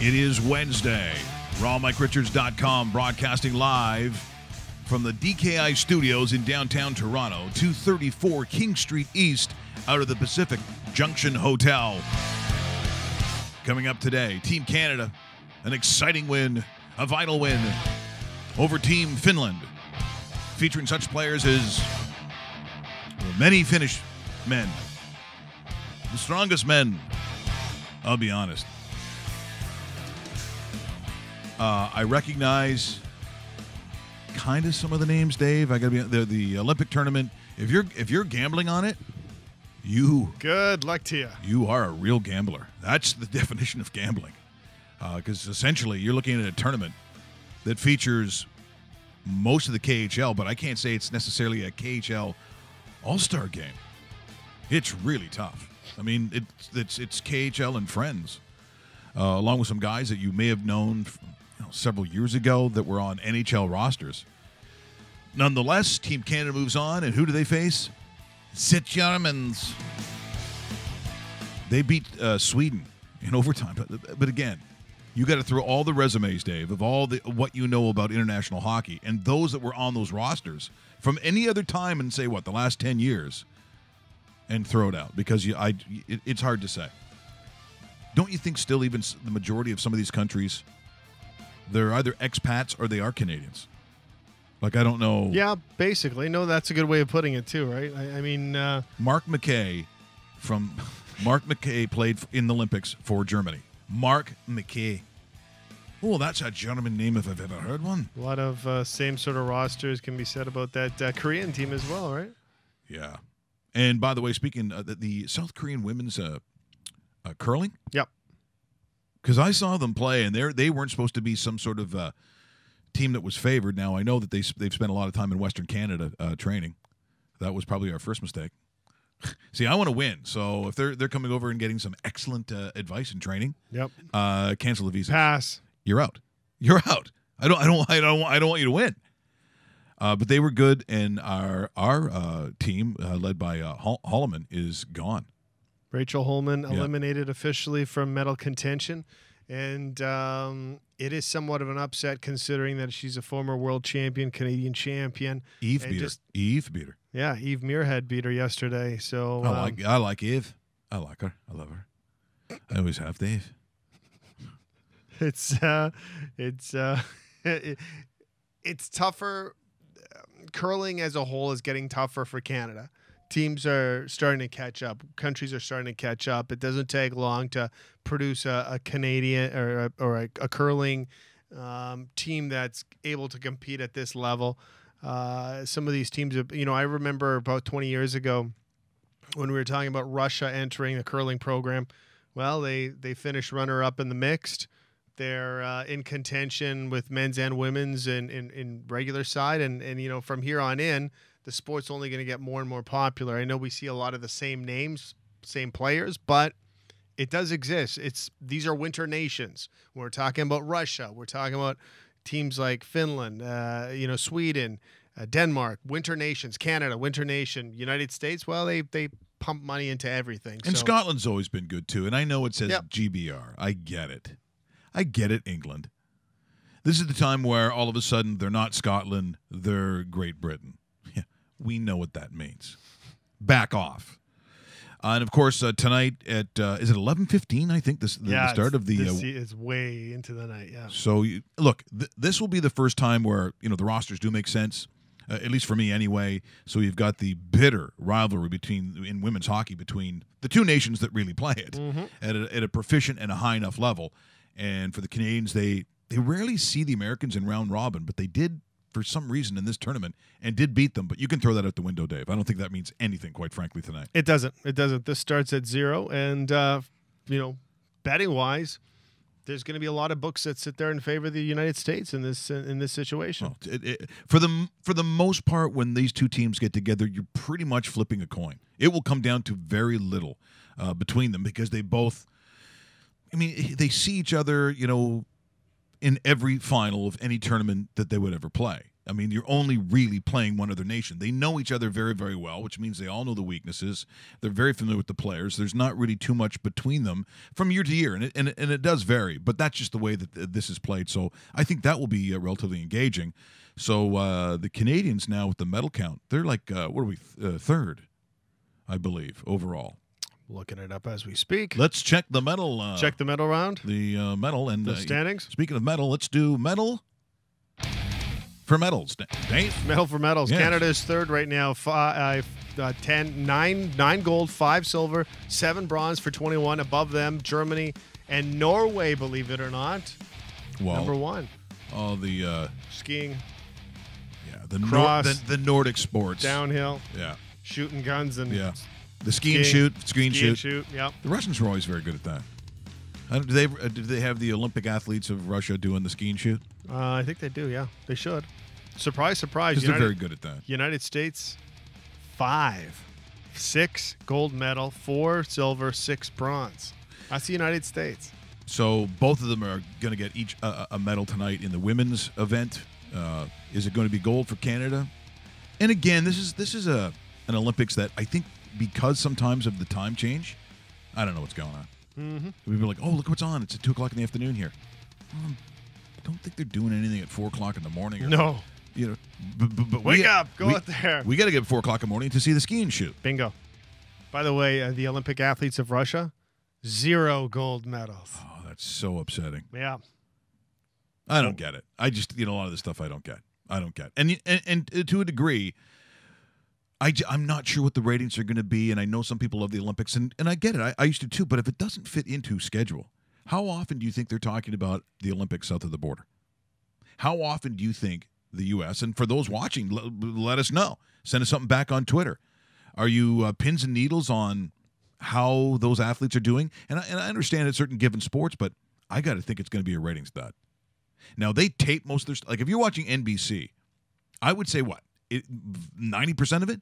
It is Wednesday. RawMikeRichards.com broadcasting live from the DKI studios in downtown Toronto, 234 King Street East, out of the Pacific Junction Hotel. Coming up today, Team Canada, an exciting win, a vital win over Team Finland, featuring such players as many Finnish men, the strongest men, I'll be honest. I recognize kind of some of the names, Dave. I got to be the Olympic tournament. If you're gambling on it, good luck to you. You are a real gambler. That's the definition of gambling, because essentially you're looking at a tournament that features most of the KHL, but I can't say it's necessarily a KHL All-Star game. It's really tough. I mean, it's KHL and friends, along with some guys that you may have known several years ago that were on NHL rosters. Nonetheless, Team Canada moves on, and who do they face? The Germans. They beat Sweden in overtime. But again, you got to throw all the resumes, Dave, of what you know about international hockey and those that were on those rosters from any other time and say, the last 10 years, and throw it out, because it's hard to say. Don't you think still even the majority of some of these countries, they're either expats or they are Canadians? Like, I don't know. Yeah, basically. No, that's a good way of putting it too, right? I mean, Mark McKay played in the Olympics for Germany. Mark McKay. Oh, that's a German name if I've ever heard one. A lot of same sort of rosters can be said about that Korean team as well, right? Yeah. And by the way, speaking the South Korean women's curling. Yep. Because I saw them play, and they weren't supposed to be some sort of team that was favored. Now, I know that they've spent a lot of time in Western Canada training. That was probably our first mistake. See, I want to win, so if they're coming over and getting some excellent advice and training, yep, cancel the visa. Pass. You're out. You're out. I don't want you to win. But they were good, and our team led by Holloman is gone. Rachel Holman eliminated officially from medal contention, and it is somewhat of an upset considering that she's a former world champion, Canadian champion. Eve beat her. Yeah, Eve Muirhead beat her yesterday. So I like Eve. I like her. I love her. I always have, Dave. It's tougher. Curling as a whole is getting tougher for Canada. Teams are starting to catch up. Countries are starting to catch up. It doesn't take long to produce a Canadian or a curling team that's able to compete at this level. Some of these teams, I remember about 20 years ago when we were talking about Russia entering the curling program. Well, they finished runner-up in the mixed. They're in contention with men's and women's in regular side. And from here on in, the sport's only going to get more and more popular. I know we see a lot of the same names, same players, but it does exist. These are winter nations. We're talking about Russia. We're talking about teams like Finland, Sweden, Denmark, winter nations, Canada, winter nation, United States. Well, they pump money into everything. And Scotland's always been good too. And I know it says Yep. GBR. I get it, England. This is the time where all of a sudden they're not Scotland, they're Great Britain. Yeah, we know what that means. Back off. And of course, tonight at is it 11:15? I think the start of the. It's way into the night. Yeah. So look, this will be the first time where the rosters do make sense, at least for me anyway. So you've got the bitter rivalry in women's hockey between the two nations that really play it at a proficient and a high enough level. And for the Canadians, they rarely see the Americans in round robin, but they did for some reason in this tournament and did beat them. But you can throw that out the window, Dave. I don't think that means anything, quite frankly, tonight. It doesn't. This starts at 0, and betting wise, there's going to be a lot of books that sit there in favor of the United States in this situation. Well, for the most part, when these two teams get together, you're pretty much flipping a coin. It will come down to very little between them because they both. I mean, they see each other, in every final of any tournament that they would ever play. I mean, you're only really playing one other nation. They know each other very, very well, which means they all know the weaknesses. They're very familiar with the players. There's not really too much between them from year to year, and it does vary. But that's just the way that this is played. So I think that will be relatively engaging. So the Canadians now with the medal count, they're like, what are we, third, I believe, overall. Looking it up as we speak. Let's check the medal. Check the medal round. The medal and the standings. Speaking of medal, let's do medal. For medals, Dave. Medal for medals. Yes. Canada is third right now. 9 gold, 5 silver, 7 bronze for 21. Above them, Germany and Norway, believe it or not. Well, number 1. Oh, the skiing. Yeah, the cross, the Nordic sports. Downhill. Yeah. Shooting guns and the ski and shoot. Yep. The Russians were always very good at that. Do they have the Olympic athletes of Russia doing the ski and shoot? I think they do, yeah. They should. Surprise, surprise. Because they're very good at that. United States, 5. 6 gold medal, 4 silver, 6 bronze. That's the United States. So both of them are going to get each a medal tonight in the women's event. Is it going to be gold for Canada? And again, this is an Olympics that I think because sometimes of the time change, I don't know what's going on. Mm-hmm. We'd be like, oh, look what's on. It's at 2 o'clock in the afternoon here. I don't think they're doing anything at 4 o'clock in the morning. No. But wake up. Go out there. We got to get 4 o'clock in the morning to see the ski and shoot. Bingo. By the way, the Olympic athletes of Russia, 0 gold medals. Oh, that's so upsetting. Yeah. I don't get it. I just, a lot of this stuff I don't get. And to a degree, I'm not sure what the ratings are going to be, and I know some people love the Olympics, and I get it. I used to too, but if it doesn't fit into schedule, how often do you think they're talking about the Olympics south of the border? How often do you think the U.S., and for those watching, let us know. Send us something back on Twitter. Are you pins and needles on how those athletes are doing? And I understand it's certain given sports, but I got to think it's going to be a ratings stud. Now, they tape most of their – like if you're watching NBC, I would say what? 90% of it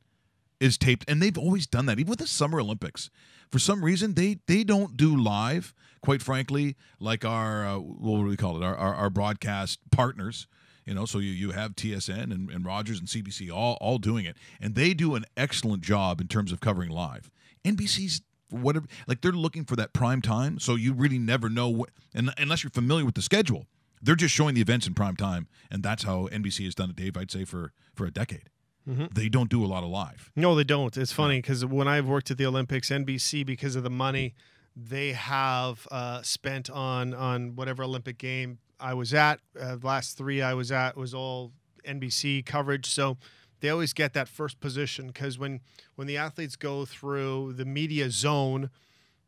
is taped, and they've always done that. Even with the Summer Olympics, for some reason they don't do live. Quite frankly, like our what do we call it? Our broadcast partners. So you have TSN and Rogers and CBC all doing it, and they do an excellent job in terms of covering live. NBC's whatever, like they're looking for that prime time, so you really never know unless you're familiar with the schedule. They're just showing the events in prime time, and that's how NBC has done it, Dave. I'd say for a decade. Mm-hmm. They don't do a lot of live. No, they don't. It's funny because when I've worked at the Olympics, NBC, because of the money they have spent on whatever Olympic game I was at, last 3 I was at was all NBC coverage. So they always get that first position because when the athletes go through the media zone,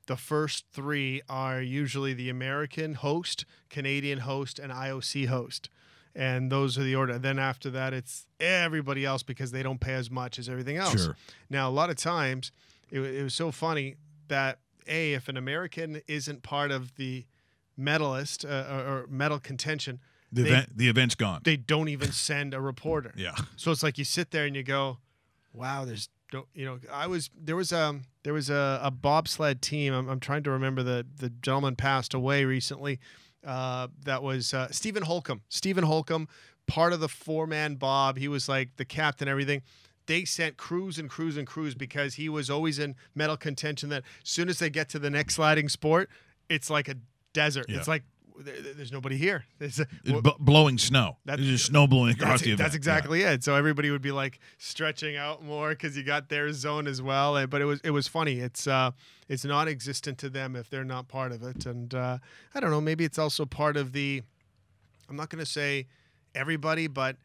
the first 3 are usually the American host, Canadian host, and IOC host. And those are the order. Then after that, it's everybody else because they don't pay as much as everything else. Sure. Now, a lot of times, it was so funny that, if an American isn't part of the medalist or medal contention, the event's gone. They don't even send a reporter. Yeah. So it's like you sit there and you go, wow, there was a bobsled team. I'm trying to remember the gentleman passed away recently. That was Stephen Holcomb. Stephen Holcomb, part of the 4-man bob. He was like the captain, everything. They sent crews and crews and crews because he was always in medal contention. That as soon as they get to the next sliding sport, it's like a desert. Yeah. It's like there's nobody here. Blowing snow. There's just snow blowing across the event. That's exactly it. So everybody would be like stretching out more because you got their zone as well. But it was funny. It's non-existent to them if they're not part of it. And I don't know. Maybe it's also part of the. I'm not going to say everybody, but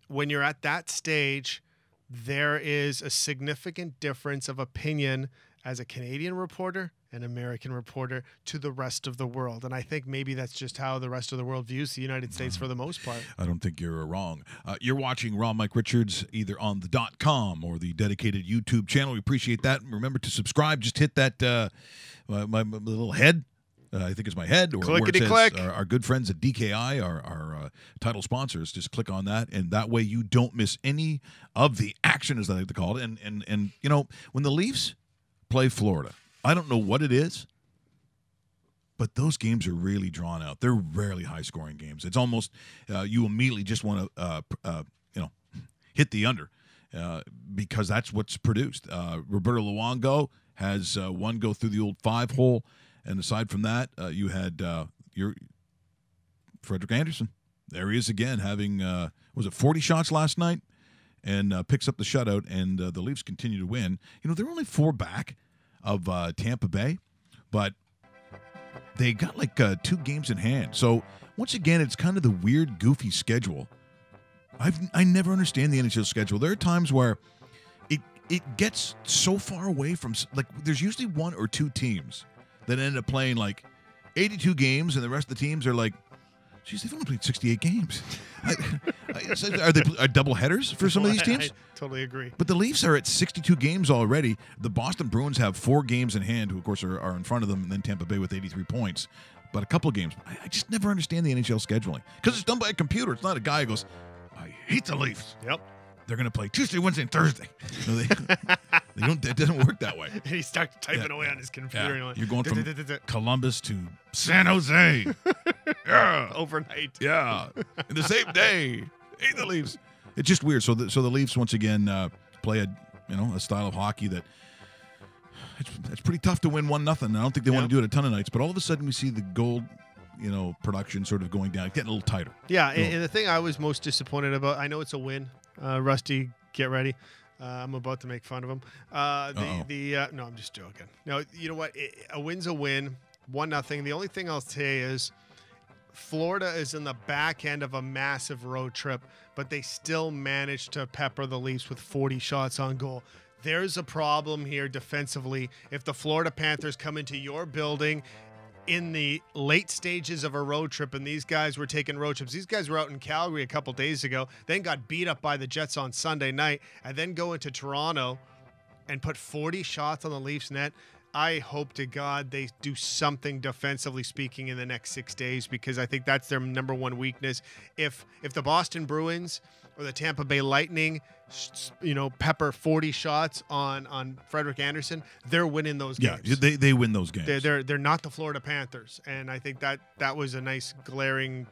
when you're at that stage, there is a significant difference of opinion as a Canadian reporter, an American reporter, to the rest of the world. And I think maybe that's just how the rest of the world views the United States for the most part. I don't think you're wrong. You're watching Raw Mike Richards either on the .com or the dedicated YouTube channel. We appreciate that. Remember to subscribe. Just hit that my little head I think it's my head, or where it says Clickety-click. our good friends at DKI, our title sponsors. Just click on that, and that way you don't miss any of the action, as I like to call it. And you know, when the Leafs play Florida, I don't know what it is, but those games are really drawn out. They're rarely high-scoring games. It's almost you immediately just want to hit the under because that's what's produced. Roberto Luongo has one go through the old 5-hole. And aside from that, you had your Frederick Anderson. There he is again, having, was it 40 shots last night? And picks up the shutout, and the Leafs continue to win. You know, they're only 4 back of Tampa Bay, but they got like 2 games in hand. So, once again, it's kind of the weird, goofy schedule. I never understand the NHL schedule. There are times where it gets so far away from, like, there's usually 1 or 2 teams that end up playing like 82 games, and the rest of the teams are like, geez, they've only played 68 games. Are they double headers for some of these teams? I totally agree. But the Leafs are at 62 games already. The Boston Bruins have 4 games in hand, who, of course, are in front of them, and then Tampa Bay with 83 points. But a couple of games. I just never understand the NHL scheduling because it's done by a computer. It's not a guy who goes, I hate the Leafs. Yep. They're going to play Tuesday, Wednesday, and Thursday. No, they don't. It doesn't work that way. And he starts typing away on his computer. Yeah. And You're going from Columbus to San Jose. Yeah. Overnight. Yeah. In the same day. Hate the Leafs. It's just weird. So the Leafs once again play a style of hockey that it's pretty tough to win 1-0. I don't think they want to do it a ton of nights, but all of a sudden we see the gold production sort of going down, getting a little tighter. Yeah, and the thing I was most disappointed about, I know it's a win. Rusty, get ready. I'm about to make fun of him. No, I'm just joking. No, you know what? A win's a win. 1-0. The only thing I'll say is Florida is in the back end of a massive road trip, but they still managed to pepper the Leafs with 40 shots on goal. There's a problem here defensively. If the Florida Panthers come into your building in the late stages of a road trip, and these guys were taking road trips. These guys were out in Calgary a couple days ago, then got beat up by the Jets on Sunday night, and then go into Toronto and put 40 shots on the Leafs net. I hope to God they do something defensively speaking in the next 6 days, because I think that's their number one weakness. If the Boston Bruins or the Tampa Bay Lightning, pepper 40 shots on Frederick Anderson, they're winning those games. Yeah, they win those games. They're not the Florida Panthers, and I think that was a nice glaring,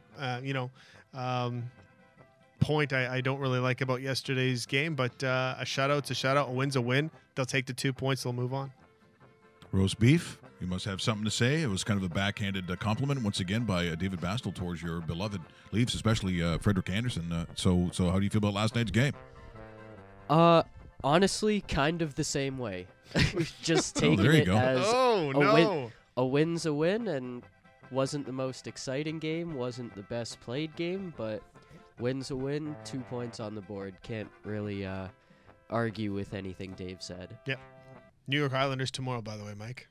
point I don't really like about yesterday's game. But a shutout's a shutout, a win's a win. They'll take the 2 points. They'll move on. Roast beef. You must have something to say. It was kind of a backhanded compliment once again by David Bastel towards your beloved Leafs, especially Frederick Anderson. So how do you feel about last night's game? Honestly, kind of the same way. Just taking there you it go. as a win's a win, and wasn't the most exciting game, wasn't the best played game, but win's a win, 2 points on the board. Can't really argue with anything Dave said. Yep. New York Islanders tomorrow, by the way, Mike.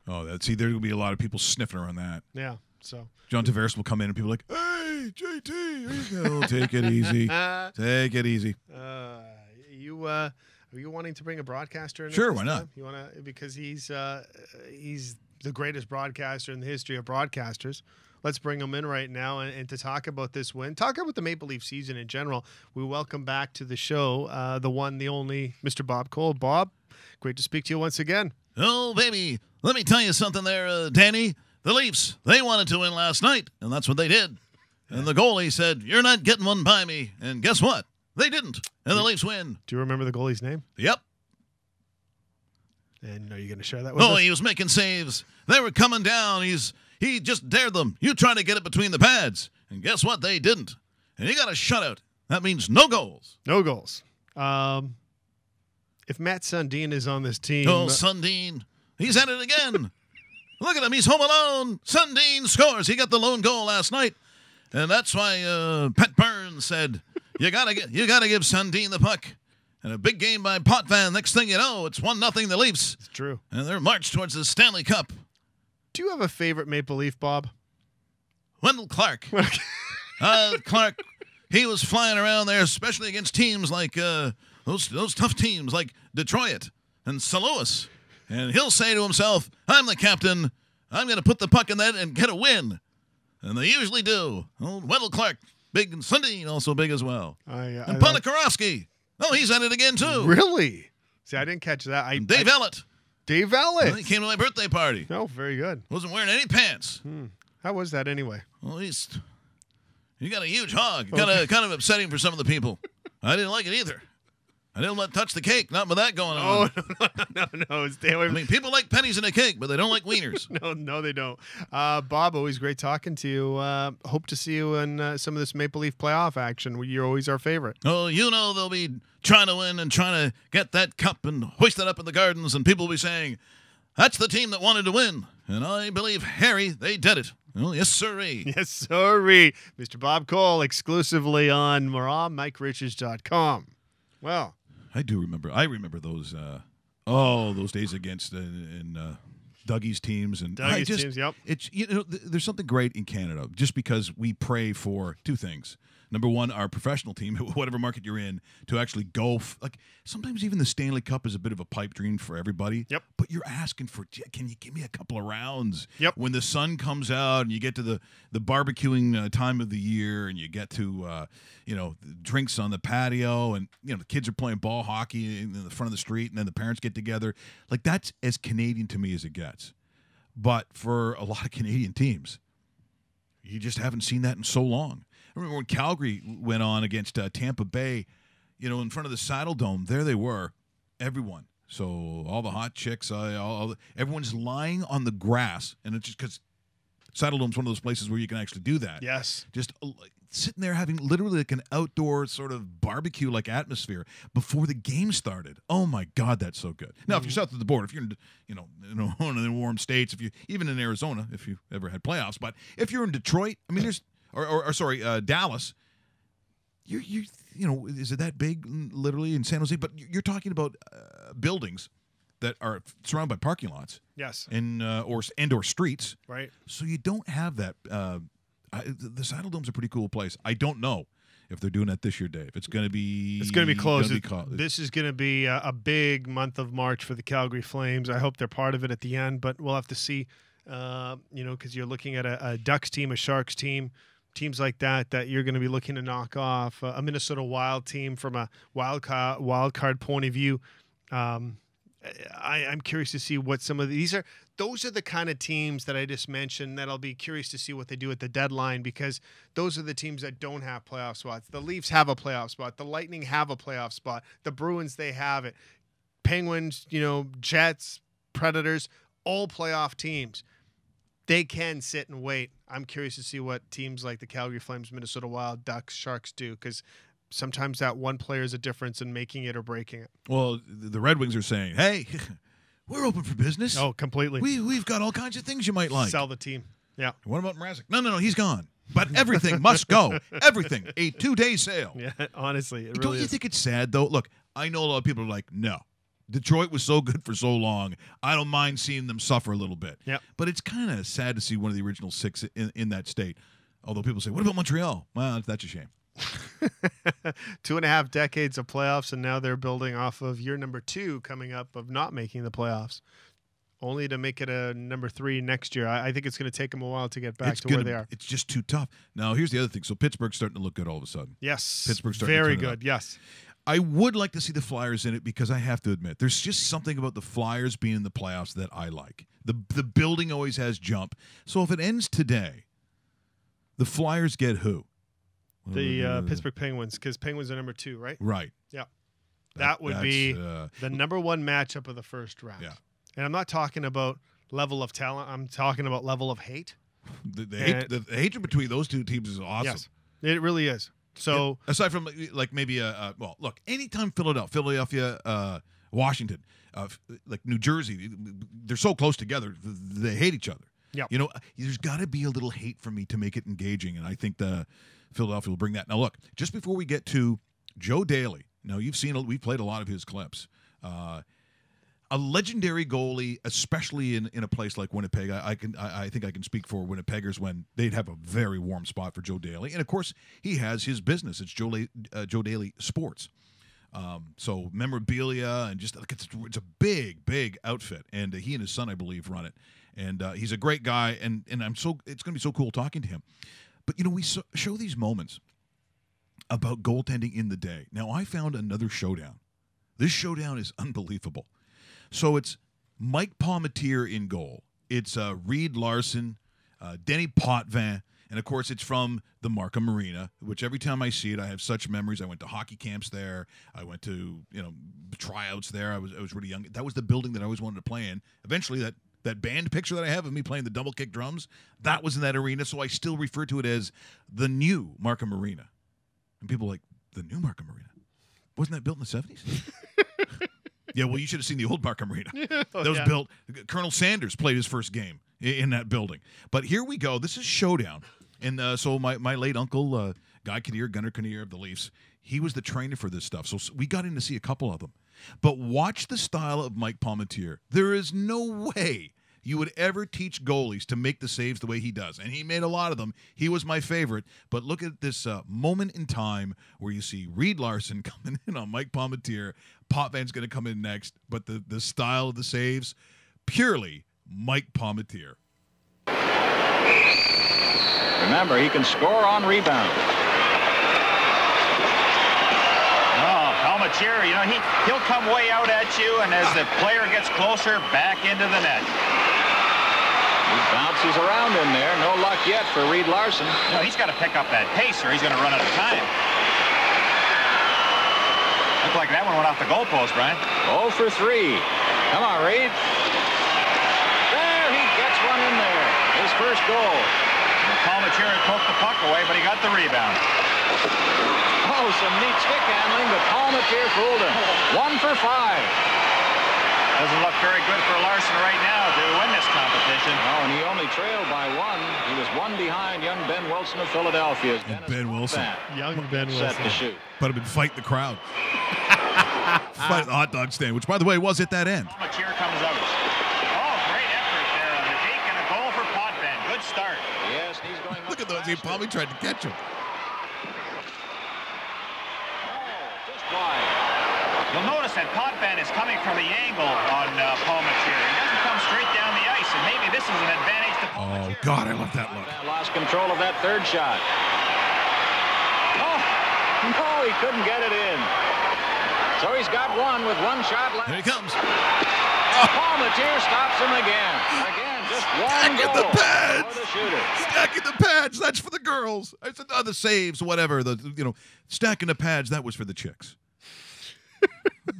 Oh, there will be a lot of people sniffing around that. Yeah, so. John Tavares will come in and people are like, hey, JT, here you go. Take it easy. Take it easy. Are you wanting to bring a broadcaster in? Sure, why not? You want to, because he's the greatest broadcaster in the history of broadcasters. Let's bring him in right now and to talk about this win, talk about the Maple Leaf season in general. We welcome back to the show the one, the only, Mr. Bob Cole. Bob, great to speak to you once again. Oh, baby, let me tell you something there, Danny. The Leafs, they wanted to win last night, and that's what they did. And the goalie said, you're not getting one by me. And guess what? They didn't. And the Leafs win. Do you remember the goalie's name? Yep. And are you going to share that with us? Oh, he was making saves. They were coming down. He just dared them. You try to get it between the pads. And guess what? They didn't. And he got a shutout. That means no goals. No goals. If Matt Sundin is on this team. Oh, Sundin. He's at it again. Look at him. He's home alone. Sundin scores. He got the lone goal last night. And that's why Pat Burns said, you gotta give Sundin the puck. And a big game by Potvin. Next thing you know, it's 1-0 the Leafs. It's true. And they're marched towards the Stanley Cup. Do you have a favorite Maple Leaf, Bob? Wendell Clark. Clark, he was flying around there, especially against teams like those tough teams like Detroit and St. Louis. And he'll say to himself, I'm the captain, I'm going to put the puck in that and get a win. And they usually do. Old Wendell Clark, big, and Sundin also big as well. And Ponikarovsky. Oh, he's at it again, too. Really? See, I didn't catch that. And Dave Ellett. Dave Ellett. Well, he came to my birthday party. Oh, very good. Wasn't wearing any pants. How was that anyway? Well, you got a huge hog. Kind of upsetting for some of the people. I didn't like it either. I didn't let touch the cake. Not with that going on. Oh, no. Stay away I mean, people like pennies in a cake, but they don't like wieners. No, they don't. Bob, always great talking to you. Hope to see you in some of this Maple Leaf playoff action. You're always our favorite. Oh, they'll be trying to win and trying to get that cup and hoist it up in the gardens, and people will be saying, that's the team that wanted to win. And I believe, Harry, they did it. Oh, yes, sirree. Yes, sirree. Mr. Bob Cole, exclusively on MikRichards.com. Well, I do remember. I remember those those days against Dougie's teams and Dougie's teams. Yep. It's there's something great in Canada just because we pray for two things. Number one, our professional team, whatever market you're in, to actually go. Like sometimes even the Stanley Cup is a bit of a pipe dream for everybody. Yep. But you're asking for, can you give me a couple of rounds? Yep. When the sun comes out and you get to the barbecuing time of the year and you get to drinks on the patio and the kids are playing ball hockey in the front of the street and then the parents get together. Like that's as Canadian to me as it gets. But for a lot of Canadian teams, you just haven't seen that in so long. I remember when Calgary went on against Tampa Bay, in front of the Saddle Dome. There they were, everyone. So all the hot chicks, everyone's lying on the grass, and it's just because Saddle Dome's one of those places where you can actually do that. Yes. Just sitting there having literally like an outdoor sort of barbecue-like atmosphere before the game started. Oh my God, that's so good. Now, if you're south of the border, if you're in one of the warm states, even in Arizona, if you ever had playoffs, but if you're in Detroit, I mean, there's. Dallas. Is it that big, literally in San Jose? But you're talking about buildings that are surrounded by parking lots. Yes. And or streets. Right. So you don't have that. The Saddle Dome's a pretty cool place. I don't know if they're doing that this year, Dave. It's going to be. It's going to be close. This is going to be a big month of March for the Calgary Flames. I hope they're part of it at the end, but we'll have to see. Because you're looking at a Ducks team, a Sharks team. Teams like that you're going to be looking to knock off a Minnesota Wild team from a wild card point of view. I'm curious to see what some of these are. Those are the kind of teams that I just mentioned that I'll be curious to see what they do at the deadline because those are the teams that don't have playoff spots. The Leafs have a playoff spot. The Lightning have a playoff spot. The Bruins, they have it. Penguins, Jets, Predators, all playoff teams. They can sit and wait. I'm curious to see what teams like the Calgary Flames, Minnesota Wild, Ducks, Sharks do because sometimes that one player is a difference in making it or breaking it. Well, the Red Wings are saying, hey, we're open for business. Oh, completely. We've got all kinds of things you might like. Sell the team. Yeah. What about Mrazek? No, he's gone. But everything must go. Everything. A 2-day sale. Yeah, honestly. Don't you think it's sad, though? Look, I know a lot of people are like, no. Detroit was so good for so long. I don't mind seeing them suffer a little bit. Yep. But it's kind of sad to see one of the original six in that state. Although people say, what about Montreal? Well, that's a shame. 2.5 decades of playoffs, and now they're building off of year number 2 coming up of not making the playoffs, only to make it a number 3 next year. I think it's going to take them a while to get back to where they are. It's just too tough. Now, here's the other thing. So Pittsburgh's starting to look good all of a sudden. Yes. Pittsburgh's starting very to turn it good. up. Yes. I would like to see the Flyers in it because I have to admit, there's just something about the Flyers being in the playoffs that I like. The building always has jump. So if it ends today, the Flyers get who? The Pittsburgh Penguins, because Penguins are number 2, right? Right. Yeah. That would be the number 1 matchup of the first round. Yeah. And I'm not talking about level of talent. I'm talking about level of hate. The hatred between those two teams is awesome. Yes, it really is. So aside from like maybe look, anytime Philadelphia, Washington, like New Jersey, they're so close together, they hate each other. Yeah. There's got to be a little hate for me to make it engaging, and I think the Philadelphia will bring that. Now, look, just before we get to Joe Daly, now we've played a lot of his clips. A legendary goalie, especially in a place like Winnipeg. I think I can speak for Winnipeggers when they'd have a very warm spot for Joe Daly, and of course he has his business. It's Joe Daly Sports. So memorabilia and just it's a big outfit, and he and his son, I believe, run it. And he's a great guy, and it's going to be so cool talking to him. But, we show these moments about goaltending in the day. Now, I found another showdown. This showdown is unbelievable. So it's Mike Palmateer in goal. It's Reed Larson, Denny Potvin, and, of course, it's from the Markham Arena, which every time I see it, I have such memories. I went to hockey camps there. I went to, tryouts there. I was really young. That was the building that I always wanted to play in. Eventually, that band picture that I have of me playing the double kick drums, that was in that arena, so I still refer to it as the new Markham Arena. And people are like, the new Markham Arena? Wasn't that built in the 70s? Yeah, well, you should have seen the old Markham Arena. That was built. Colonel Sanders played his first game in that building. But here we go. This is showdown. And so my late uncle, Guy Kinnear, Gunnar Kinnear of the Leafs, he was the trainer for this stuff. So we got in to see a couple of them. But watch the style of Mike Palmateer. There is no way you would ever teach goalies to make the saves the way he does. And he made a lot of them. He was my favorite. But look at this moment in time where you see Reed Larson coming in on Mike Palmateer. Potvan's going to come in next. But the style of the saves, purely Mike Palmateer. Remember, he can score on rebound. Oh, Palmateer, he'll come way out at you, and as the player gets closer, back into the net. He bounces around in there. No luck yet for Reed Larson. No, he's got to pick up that pace, or he's going to run out of time. Looked like that one went off the goalpost, Brian. 0 for 3. Come on, Reed. There, he gets one in there. His first goal. Palmateer had poked the puck away, but he got the rebound. Oh, some neat stick handling, but Palmateer fooled him. 1 for 5. Doesn't look very good for Larson right now to win this competition. Oh, and he only trailed by 1. He was 1 behind young Ben Wilson of Philadelphia. Ben Wilson. Young Ben Wilson. Set to shoot. But have been fighting the crowd. Fight at the hot dog stand, which, by the way, was at that end. Palmateer comes out. Oh, great effort there on the deke, and a goal for Potvin. Good start. Yes, he's going up. Look at those. He probably tried to catch him. Oh, just wide. You'll notice that Potvin is coming from the angle on Palmateer. He doesn't come straight down the ice, and maybe this is an advantage to Palmateer. Oh, God, I love that look. Lost control of that third shot. Oh, no, he couldn't get it in. So he's got one with 1 shot left. Here he comes. Palmateer stops him again. Again, just one Stacking goal the pads. for the shooter. Stacking the pads. That's for the girls. I said, the saves, whatever. Stacking the pads. That was for the chicks.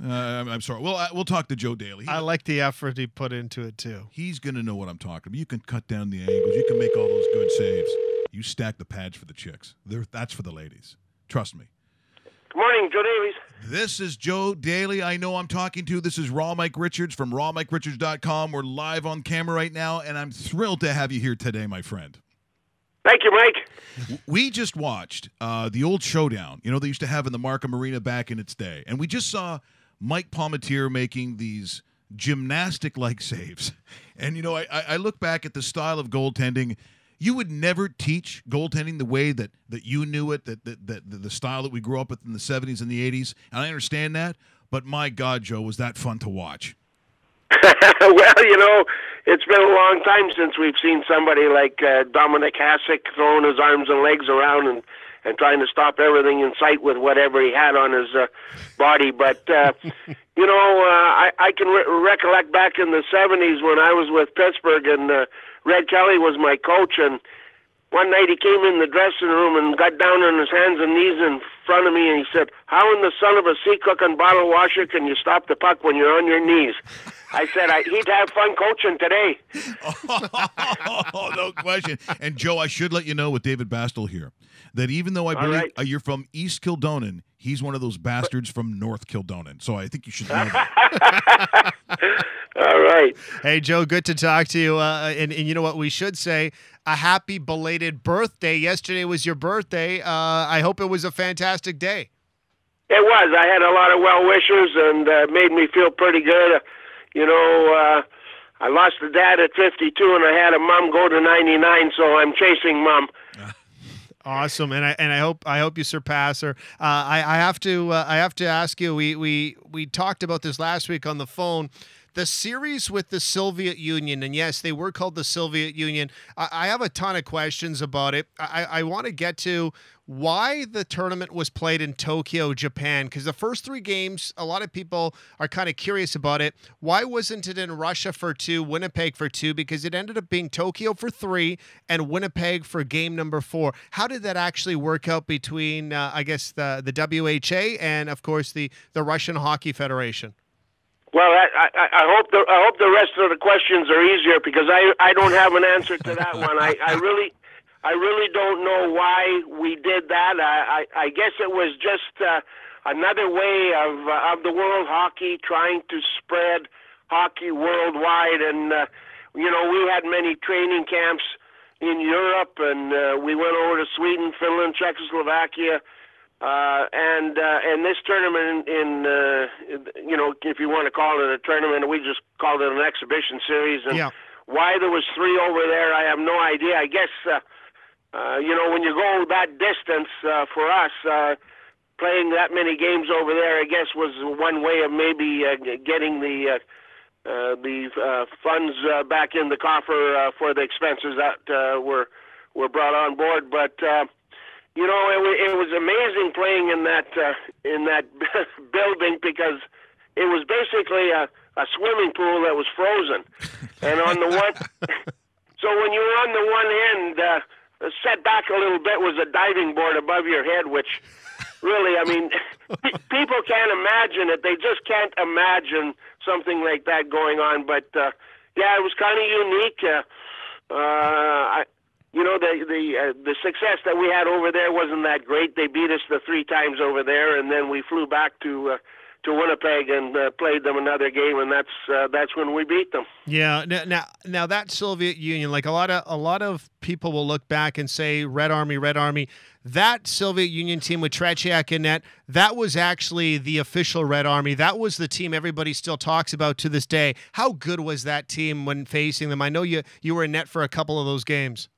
I'm sorry. We'll talk to Joe Daly. I like the effort he put into it, too. He's going to know what I'm talking about. You can cut down the angles. You can make all those good saves. You stack the pads for the chicks. That's for the ladies. Trust me. Good morning, Joe Davies. This is Joe Daly. I know I'm talking to. This is Raw Mike Richards from rawmikeRichards.com. We're live on camera right now, and I'm thrilled to have you here today, my friend. Thank you, Mike. We just watched the old showdown, they used to have in the Markham Arena back in its day. And we just saw Mike Palmateer making these gymnastic-like saves. And, I look back at the style of goaltending. You would never teach goaltending the way that you knew it, that the style that we grew up with in the 70s and the 80s. And I understand that. But, my God, Joe, was that fun to watch. Well, it's been a long time since we've seen somebody like Dominic Hasek throwing his arms and legs around and trying to stop everything in sight with whatever he had on his body. But, I can recollect back in the 70s when I was with Pittsburgh and Red Kelly was my coach, and one night he came in the dressing room and got down on his hands and knees in front of me, and he said, "How in the son of a sea-cooking bottle washer can you stop the puck when you're on your knees?" I said, he'd have fun coaching today. Oh, no question. And, Joe, I should let you know with David Bastel here that even though I believe you're from East Kildonan, he's one of those bastards from North Kildonan. So I think you should know that. All right. Hey, Joe, good to talk to you. And you know what we should say? A happy belated birthday. Yesterday was your birthday. I hope it was a fantastic day. It was. I had a lot of well-wishers and made me feel pretty good. I lost a dad at 52, and I had a mom go to 99, so I'm chasing mom. Awesome, and I hope you surpass her. I have to ask you. We talked about this last week on the phone. the series with the Soviet Union, and yes, they were called the Soviet Union. I have a ton of questions about it. I want to get to why the tournament was played in Tokyo, Japan, because the first 3 games, a lot of people are kind of curious about it. Why wasn't it in Russia for 2, Winnipeg for 2? Because it ended up being Tokyo for 3 and Winnipeg for game number 4. How did that actually work out between, I guess, the WHA and, of course, the Russian Hockey Federation? Well, I hope the rest of the questions are easier, because I don't have an answer to that one. I really don't know why we did that. I guess it was just another way of the world hockey trying to spread hockey worldwide. And, we had many training camps in Europe, and we went over to Sweden, Finland, Czechoslovakia. And this tournament if you want to call it a tournament, we just called it an exhibition series. And why there was 3 over there, I have no idea. I guess, when you go that distance, for us, playing that many games over there, I guess was one way of maybe getting the funds back in the coffer for the expenses that were brought on board. But it was amazing playing in that building, because it was basically a swimming pool that was frozen. And on the one, so when you were on the one end, set back a little bit was a diving board above your head, which really, I mean, people can't imagine it. They just can't imagine something like that going on. But it was kind of unique. The success that we had over there wasn't that great. They beat us the 3 times over there, and then we flew back to Winnipeg and played them another game, and that's when we beat them. Yeah. Now that Soviet Union, like a lot of people will look back and say Red Army. That Soviet Union team with Tretiak in net, that was actually the official Red Army. That was the team everybody still talks about to this day. How good was that team when facing them? I know you were in net for a couple of those games.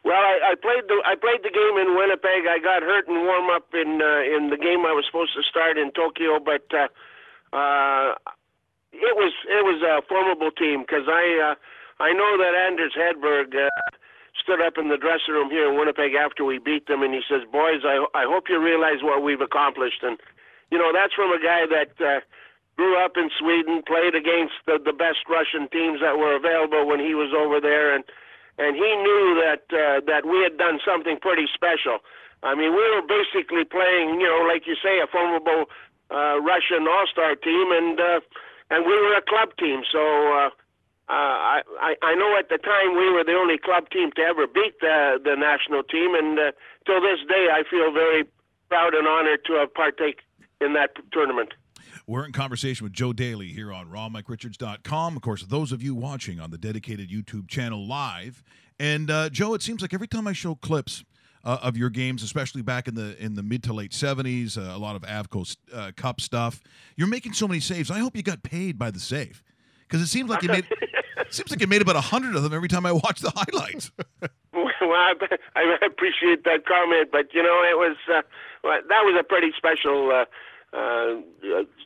Well, I played the game in Winnipeg. I got hurt in warm up in the game I was supposed to start in Tokyo, but it was a formidable team, because I know that Anders Hedberg stood up in the dressing room here in Winnipeg after we beat them, and he says, "Boys, I hope you realize what we've accomplished." And that's from a guy that grew up in Sweden, played against the best Russian teams that were available when he was over there, and he knew that we had done something pretty special. I mean, we were basically playing, like you say, a formidable Russian all-star team, and we were a club team. So I know at the time we were the only club team to ever beat the national team, and till this day I feel very proud and honored to have partaken in that tournament. We're in conversation with Joe Daly here on rawmikeRichards.com. Of course, those of you watching on the dedicated YouTube channel live. And, Joe, it seems like every time I show clips of your games, especially back in the mid to late 70s, a lot of Avco Cup stuff, you're making so many saves. I hope you got paid by the save, because it seems like you made about 100 of them every time I watch the highlights. Well, I appreciate that comment, but, it was that was a pretty special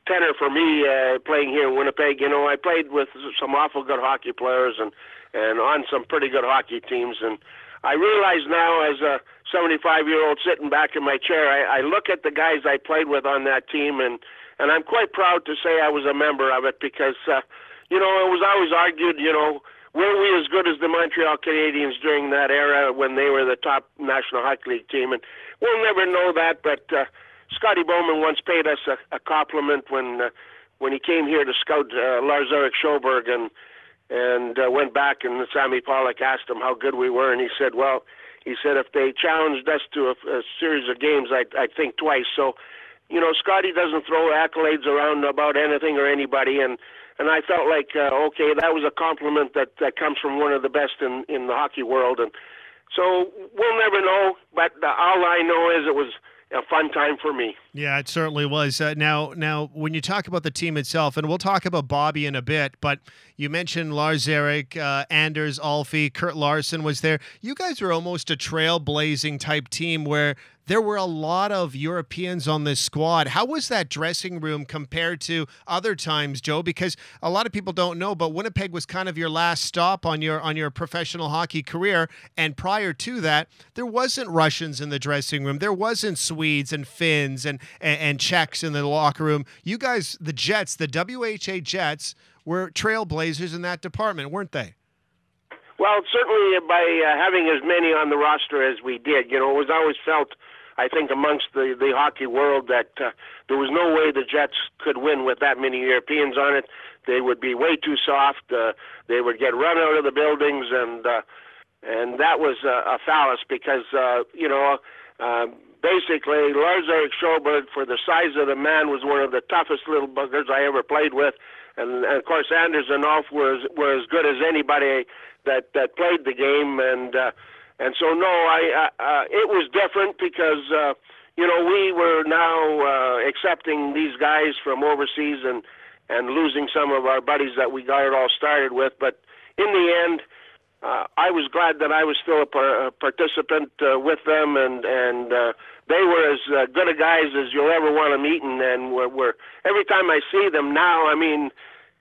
tenor for me playing here in Winnipeg. I played with some awful good hockey players and on some pretty good hockey teams, and I realize now, as a 75-year-old sitting back in my chair, I look at the guys I played with on that team, and I'm quite proud to say I was a member of it, because it was always argued, were we as good as the Montreal Canadiens during that era when they were the top National Hockey League team? And we'll never know that, but Scotty Bowman once paid us a compliment when he came here to scout Lars-Erik Sjoberg, and went back, and Sammy Pollock asked him how good we were, and he said, if they challenged us to a series of games, I'd think twice. So, Scotty doesn't throw accolades around about anything or anybody, and I felt like, okay, that was a compliment that comes from one of the best in the hockey world. And so we'll never know, but all I know is it was a fun time for me. Yeah, it certainly was. Now, when you talk about the team itself, and we'll talk about Bobby in a bit, but you mentioned Lars-Erik, Anders, Alfie, Kurt Larson was there. You guys were almost a trailblazing type team where there were a lot of Europeans on this squad. How was that dressing room compared to other times, Joe? Because a lot of people don't know, but Winnipeg was kind of your last stop on your professional hockey career. And prior to that, there wasn't Russians in the dressing room. There wasn't Swedes and Finns and Czechs in the locker room. You guys, the Jets, the WHA Jets, were trailblazers in that department, weren't they? Well, certainly by having as many on the roster as we did, it was always felt, I think, amongst the hockey world that there was no way the Jets could win with that many Europeans on it. They would be way too soft. They would get run out of the buildings, and that was a fallacy because, basically, Lars-Erik Sjöberg, for the size of the man, was one of the toughest little buggers I ever played with. And of course, Anders and Ulf were as good as anybody that played the game, and so it was different because we were now accepting these guys from overseas and losing some of our buddies that we got it all started with. But in the end, I was glad that I was still a participant with them, and they were as good a guys as you'll ever want to meet, and we're every time I see them now, I mean,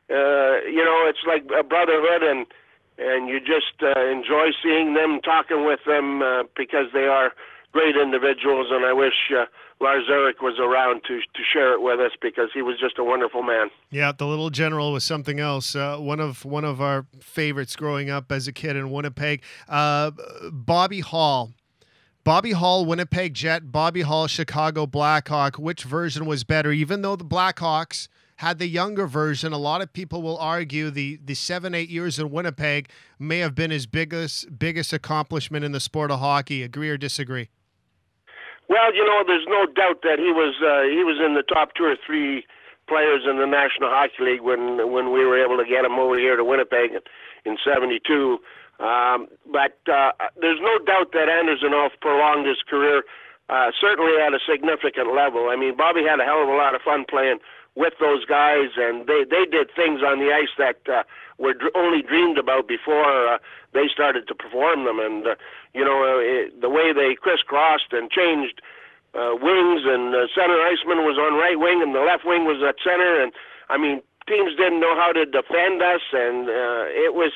it's like a brotherhood, and you just enjoy seeing them, talking with them, because they are great individuals, and I wish Lars-Erik was around to share it with us because he was just a wonderful man. Yeah, the little general was something else. One of our favorites growing up as a kid in Winnipeg. Bobby Hall. Bobby Hall, Winnipeg Jet. Bobby Hall, Chicago Blackhawk. Which version was better? Even though the Blackhawks had the younger version, a lot of people will argue the 7-8 years in Winnipeg may have been his biggest accomplishment in the sport of hockey. Agree or disagree? Well, there's no doubt that he was in the top 2 or 3 players in the National Hockey League when we were able to get him over here to Winnipeg in '72. But there's no doubt that Anders and Ulf prolonged his career, certainly at a significant level. I mean, Bobby had a hell of a lot of fun playing with those guys, and they did things on the ice that were only dreamed about before they started to perform them. And the way they crisscrossed and changed wings, and center iceman was on right wing and the left wing was at center, and I mean, teams didn't know how to defend us, and it was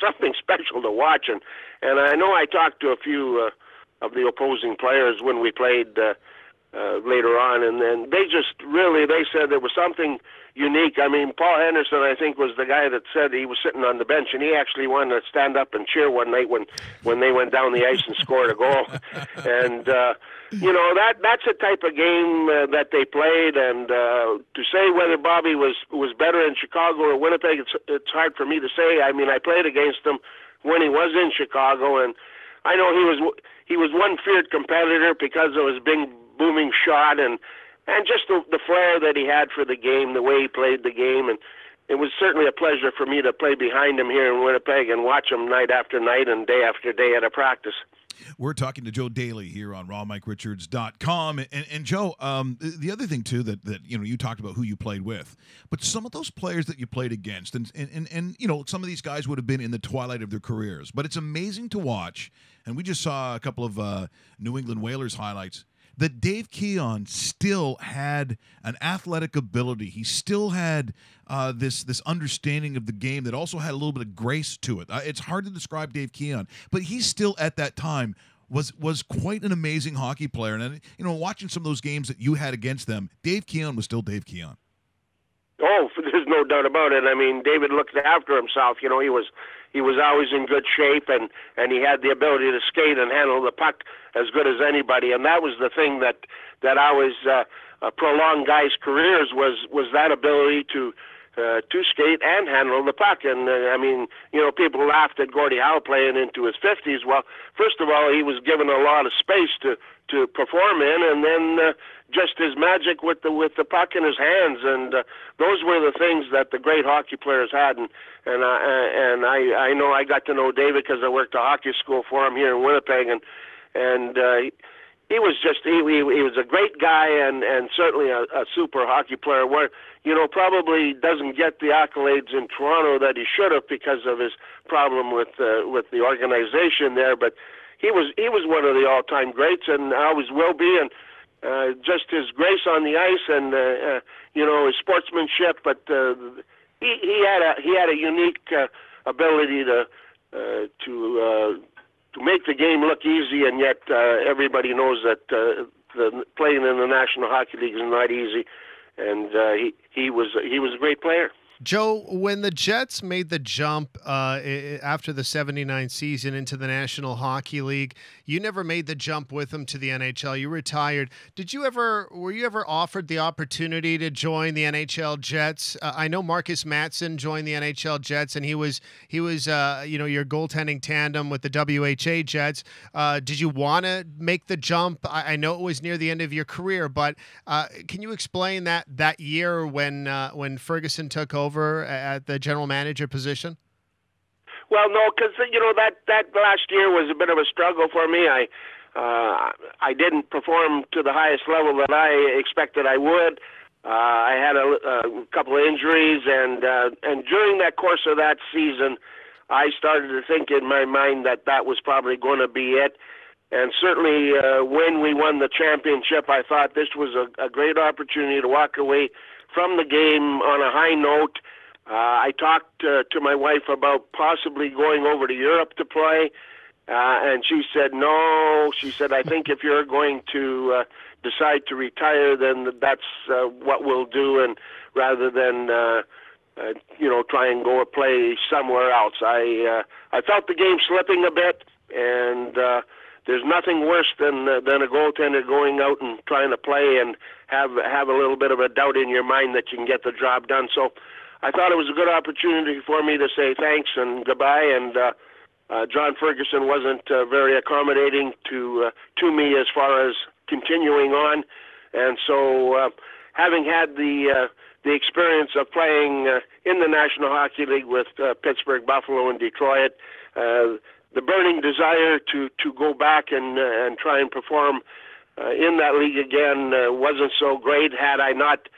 something special to watch. And I know I talked to a few of the opposing players when we played later on, and then they said there was something unique. I mean, Paul Henderson, I think, was the guy that said he was sitting on the bench, and he actually wanted to stand up and cheer one night when they went down the ice and scored a goal. And that's a type of game that they played. And to say whether Bobby was better in Chicago or Winnipeg, it's hard for me to say. I mean, I played against him when he was in Chicago, and I know he was one feared competitor because of his big booming shot and just the flair that he had for the game, the way he played the game. And it was certainly a pleasure for me to play behind him here in Winnipeg and watch him night after night and day after day at a practice. We're talking to Joe Daly here on rawmike.richards.com. And Joe, the other thing, too, that you talked about who you played with, but some of those players that you played against, and some of these guys would have been in the twilight of their careers, but it's amazing to watch, and we just saw a couple of New England Whalers highlights, that Dave Keon still had an athletic ability. He still had this understanding of the game that also had a little bit of grace to it. It's hard to describe Dave Keon, but he still at that time was quite an amazing hockey player. And watching some of those games that you had against them, Dave Keon was still Dave Keon. Oh, there's no doubt about it. I mean, David looked after himself. He was always in good shape, and he had the ability to skate and handle the puck as good as anybody. And that was the thing that always prolonged guys' careers was that ability to skate and handle the puck. And people laughed at Gordie Howe playing into his 50s. Well, first of all, he was given a lot of space to perform in, and then just his magic with the puck in his hands, and those were the things that the great hockey players had. And I know I got to know David because I worked a hockey school for him here in Winnipeg, and he was a great guy, and certainly a super hockey player. Where probably doesn't get the accolades in Toronto that he should have because of his problem with the organization there, but he was one of the all-time greats, and always will be. And just his grace on the ice, and his sportsmanship. But he had a unique ability to make the game look easy, and yet everybody knows that playing in the National Hockey League is not easy. And he was a great player. Joe, when the Jets made the jump after the '79 season into the National Hockey League, you never made the jump with them to the NHL. You retired. Were you ever offered the opportunity to join the NHL Jets? I know Marcus Mattson joined the NHL Jets, and he was your goaltending tandem with the WHA Jets. Did you want to make the jump? I know it was near the end of your career, but can you explain that year when Ferguson took over at the general manager position? Well, no, because that last year was a bit of a struggle for me. I didn't perform to the highest level that I expected I would. I had a couple of injuries, and during that course of that season, I started to think in my mind that was probably going to be it. And certainly when we won the championship, I thought this was a great opportunity to walk away from the game on a high note. I talked to my wife about possibly going over to Europe to play, and she said no. She said, I think if you're going to decide to retire, then that's what we'll do, and rather than try and go play somewhere else. I felt the game slipping a bit, and there's nothing worse than a goaltender going out and trying to play and have a little bit of a doubt in your mind that you can get the job done. So I thought it was a good opportunity for me to say thanks and goodbye. And John Ferguson wasn't very accommodating to me as far as continuing on. And so having had the experience of playing in the National Hockey League with Pittsburgh, Buffalo, and Detroit, the burning desire to go back and try and perform in that league again wasn't so great. Had I not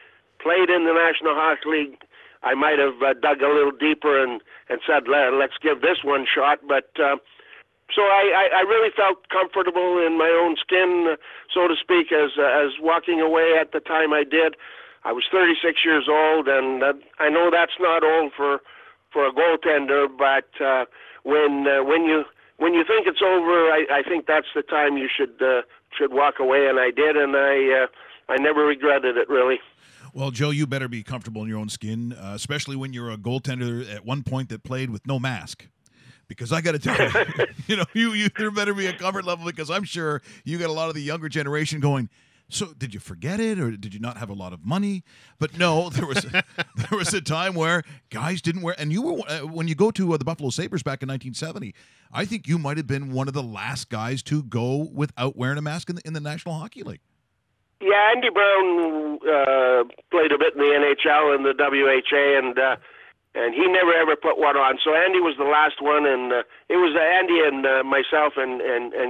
played in the National Hockey League, I might have dug a little deeper and said, let's give this one shot. But so I really felt comfortable in my own skin, so to speak, as walking away at the time I did. I was 36 years old, and I know that's not old for a goaltender, but when you think it's over, I think that's the time you should walk away, and I did, and I never regretted it, really. Well, Joe, you better be comfortable in your own skin, especially when you're a goaltender at one point that played with no mask. Because I got to tell you, there better be a comfort level, because I'm sure you got a lot of the younger generation going, so did you forget it, or did you not have a lot of money? But no, there was a time where guys didn't wear, and you were when you go to the Buffalo Sabres back in 1970, I think you might have been one of the last guys to go without wearing a mask in the National Hockey League. Yeah, Andy Brown played a bit in the NHL and the WHA, and he never ever put one on. So Andy was the last one, and it was Andy and myself and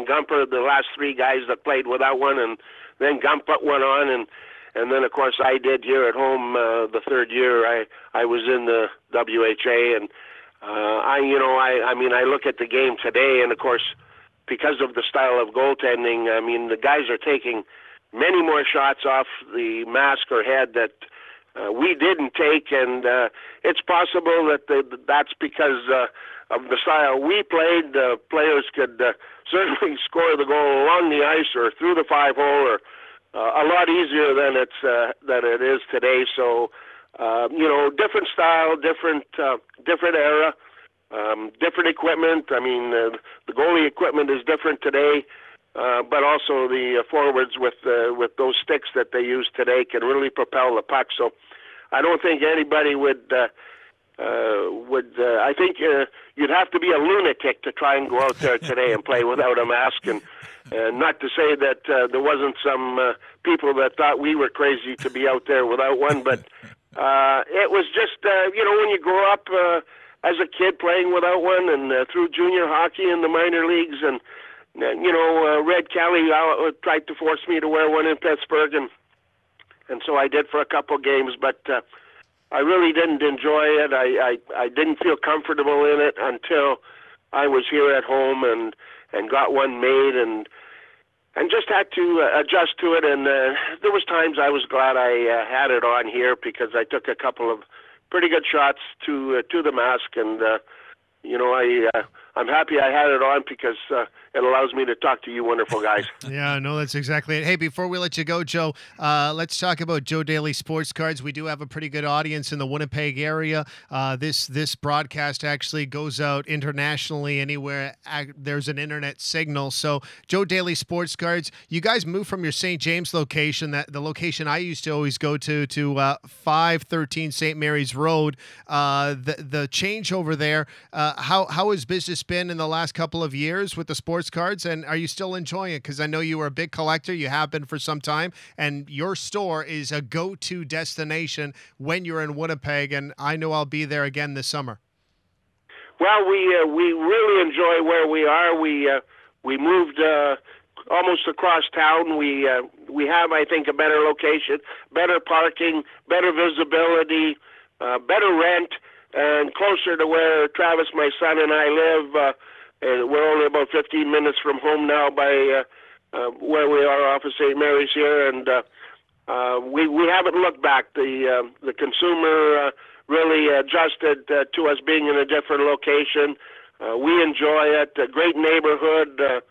Gumper, the last three guys that played without one, and then Gump put one on, and then of course I did here at home the third year. I was in the WHA, and I look at the game today, and of course because of the style of goaltending, I mean the guys are taking many more shots off the mask or head that we didn't take, and it's possible that that's because of the style we played. Players could certainly score the goal along the ice or through the 5-hole, or a lot easier than it is today. So, different style, different era, different equipment. I mean, the goalie equipment is different today. But also the forwards with those sticks that they use today can really propel the puck. So I don't think anybody would. I think you'd have to be a lunatic to try and go out there today and play without a mask. And not to say that there wasn't some people that thought we were crazy to be out there without one, but it was just when you grow up as a kid playing without one, and through junior hockey in the minor leagues, and Red Kelly tried to force me to wear one in Pittsburgh, and so I did for a couple games, but I really didn't enjoy it. I didn't feel comfortable in it until I was here at home, and and got one made, and just had to adjust to it. And there was times I was glad I had it on here, because I took a couple of pretty good shots to the mask, and I'm happy I had it on, because it allows me to talk to you wonderful guys. Yeah, no, that's exactly it. Hey, before we let you go, Joe, let's talk about Joe Daly Sports Cards. We do have a pretty good audience in the Winnipeg area. This broadcast actually goes out internationally anywhere there's an internet signal. So Joe Daly Sports Cards, you guys moved from your St. James location, the location I used to always go to 513 St. Mary's Road. The change over there, how has business been in the last couple of years with the sports cards, and are you still enjoying it? Because I know you were a big collector, you have been for some time, and your store is a go-to destination when you're in Winnipeg, and I know I'll be there again this summer. Well, we really enjoy where we are. We moved almost across town. We have, I think, a better location, better parking, better visibility, better rent, and closer to where Travis, my son, and I live. And we're only about 15 minutes from home now by where we are off of St. Mary's here, and we haven't looked back. The consumer really adjusted to us being in a different location. We enjoy it, a great neighborhood,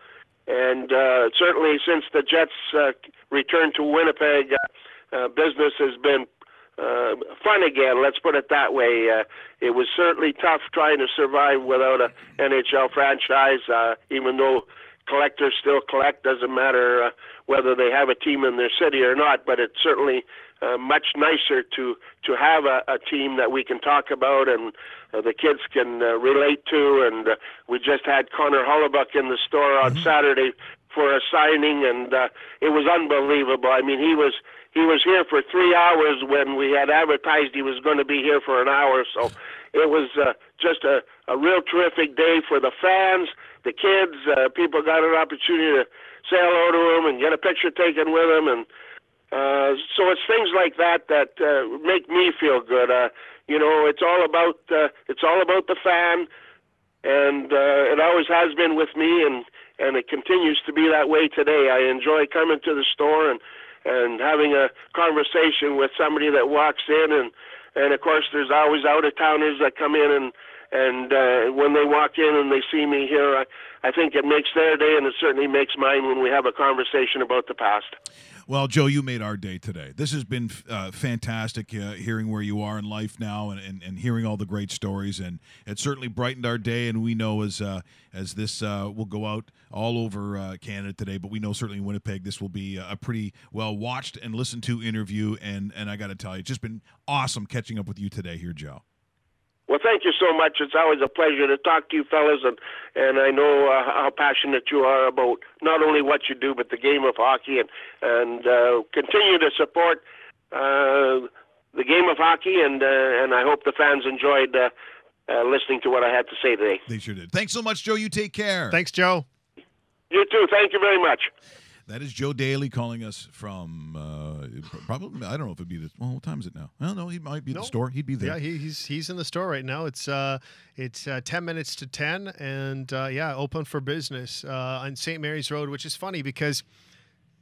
and certainly since the Jets returned to Winnipeg, business has been fun again, let's put it that way. It was certainly tough trying to survive without an NHL franchise, even though collectors still collect. Doesn't matter whether they have a team in their city or not, but it's certainly much nicer to have a team that we can talk about and the kids can relate to. And we just had Connor Hollebuck in the store on Saturday for a signing, and it was unbelievable. I mean, he was here for 3 hours when we had advertised he was going to be here for an hour. So it was just a real terrific day for the fans, the kids. People got an opportunity to say hello to him and get a picture taken with him. And so it's things like that make me feel good. It's all about the fan, and it always has been with me, and it continues to be that way today. I enjoy coming to the store and having a conversation with somebody that walks in, and of course there's always out-of-towners that come in, and when they walk in and they see me here, I think it makes their day, and it certainly makes mine when we have a conversation about the past. Well, Joe, you made our day today. This has been fantastic, hearing where you are in life now and hearing all the great stories. And it certainly brightened our day, and we know as this will go out all over Canada today, but we know certainly in Winnipeg this will be a pretty well-watched and listened to interview. And I got to tell you, it's just been awesome catching up with you today here, Joe. Well, thank you so much. It's always a pleasure to talk to you fellas, and I know how passionate you are about not only what you do, but the game of hockey, and continue to support the game of hockey, and I hope the fans enjoyed listening to what I had to say today. They sure did. Thanks so much, Joe. You take care. Thanks, Joe. You too. Thank you very much. That is Joe Daly calling us from probably, I don't know if it'd be the, well, what time is it now? Well, no, he might be at the store. He'd be there. Yeah, he's in the store right now. It's 10 minutes to 10, and open for business on St. Mary's Road, which is funny because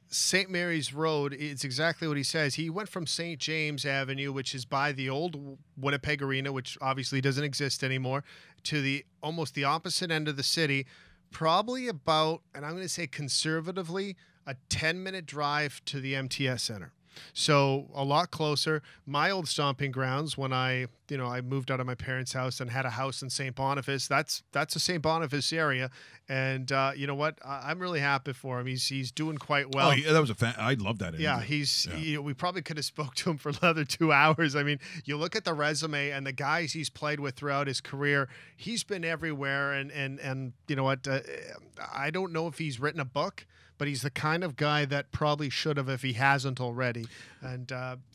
St. Mary's Road, it's exactly what he says. He went from St. James Avenue, which is by the old Winnipeg Arena, which obviously doesn't exist anymore, to almost the opposite end of the city, probably about, and I'm going to say conservatively, a 10-minute drive to the MTS Center. So a lot closer. My old stomping grounds when I moved out of my parents' house and had a house in St. Boniface. That's a St. Boniface area, and you know what? I'm really happy for him. He's doing quite well. Oh, yeah, that was I love that. Yeah, we probably could have spoke to him for another 2 hours. I mean, you look at the resume and the guys he's played with throughout his career. He's been everywhere, and you know what? I don't know if he's written a book, but he's the kind of guy that probably should have if he hasn't already. And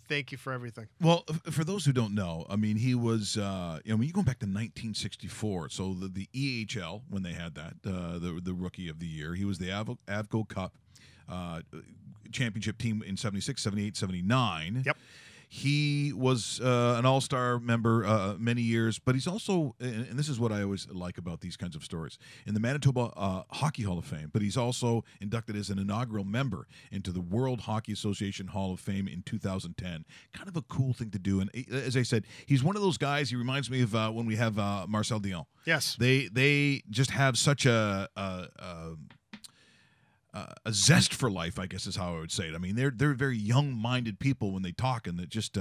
thank you for everything. Well, for those who don't know, I mean, he was, you go back to 1964. So the EHL, when they had that, the Rookie of the Year, he was the Avco Cup championship team in 76, 78, 79. Yep. He was an all-star member many years, but he's also, and this is what I always like about these kinds of stories, in the Manitoba Hockey Hall of Fame, but he's also inducted as an inaugural member into the World Hockey Association Hall of Fame in 2010. Kind of a cool thing to do. And as I said, he's one of those guys, he reminds me of when we have Marcel Dion. Yes. They just have such a zest for life, I guess is how I would say it. I mean, they're very young-minded people when they talk, and it just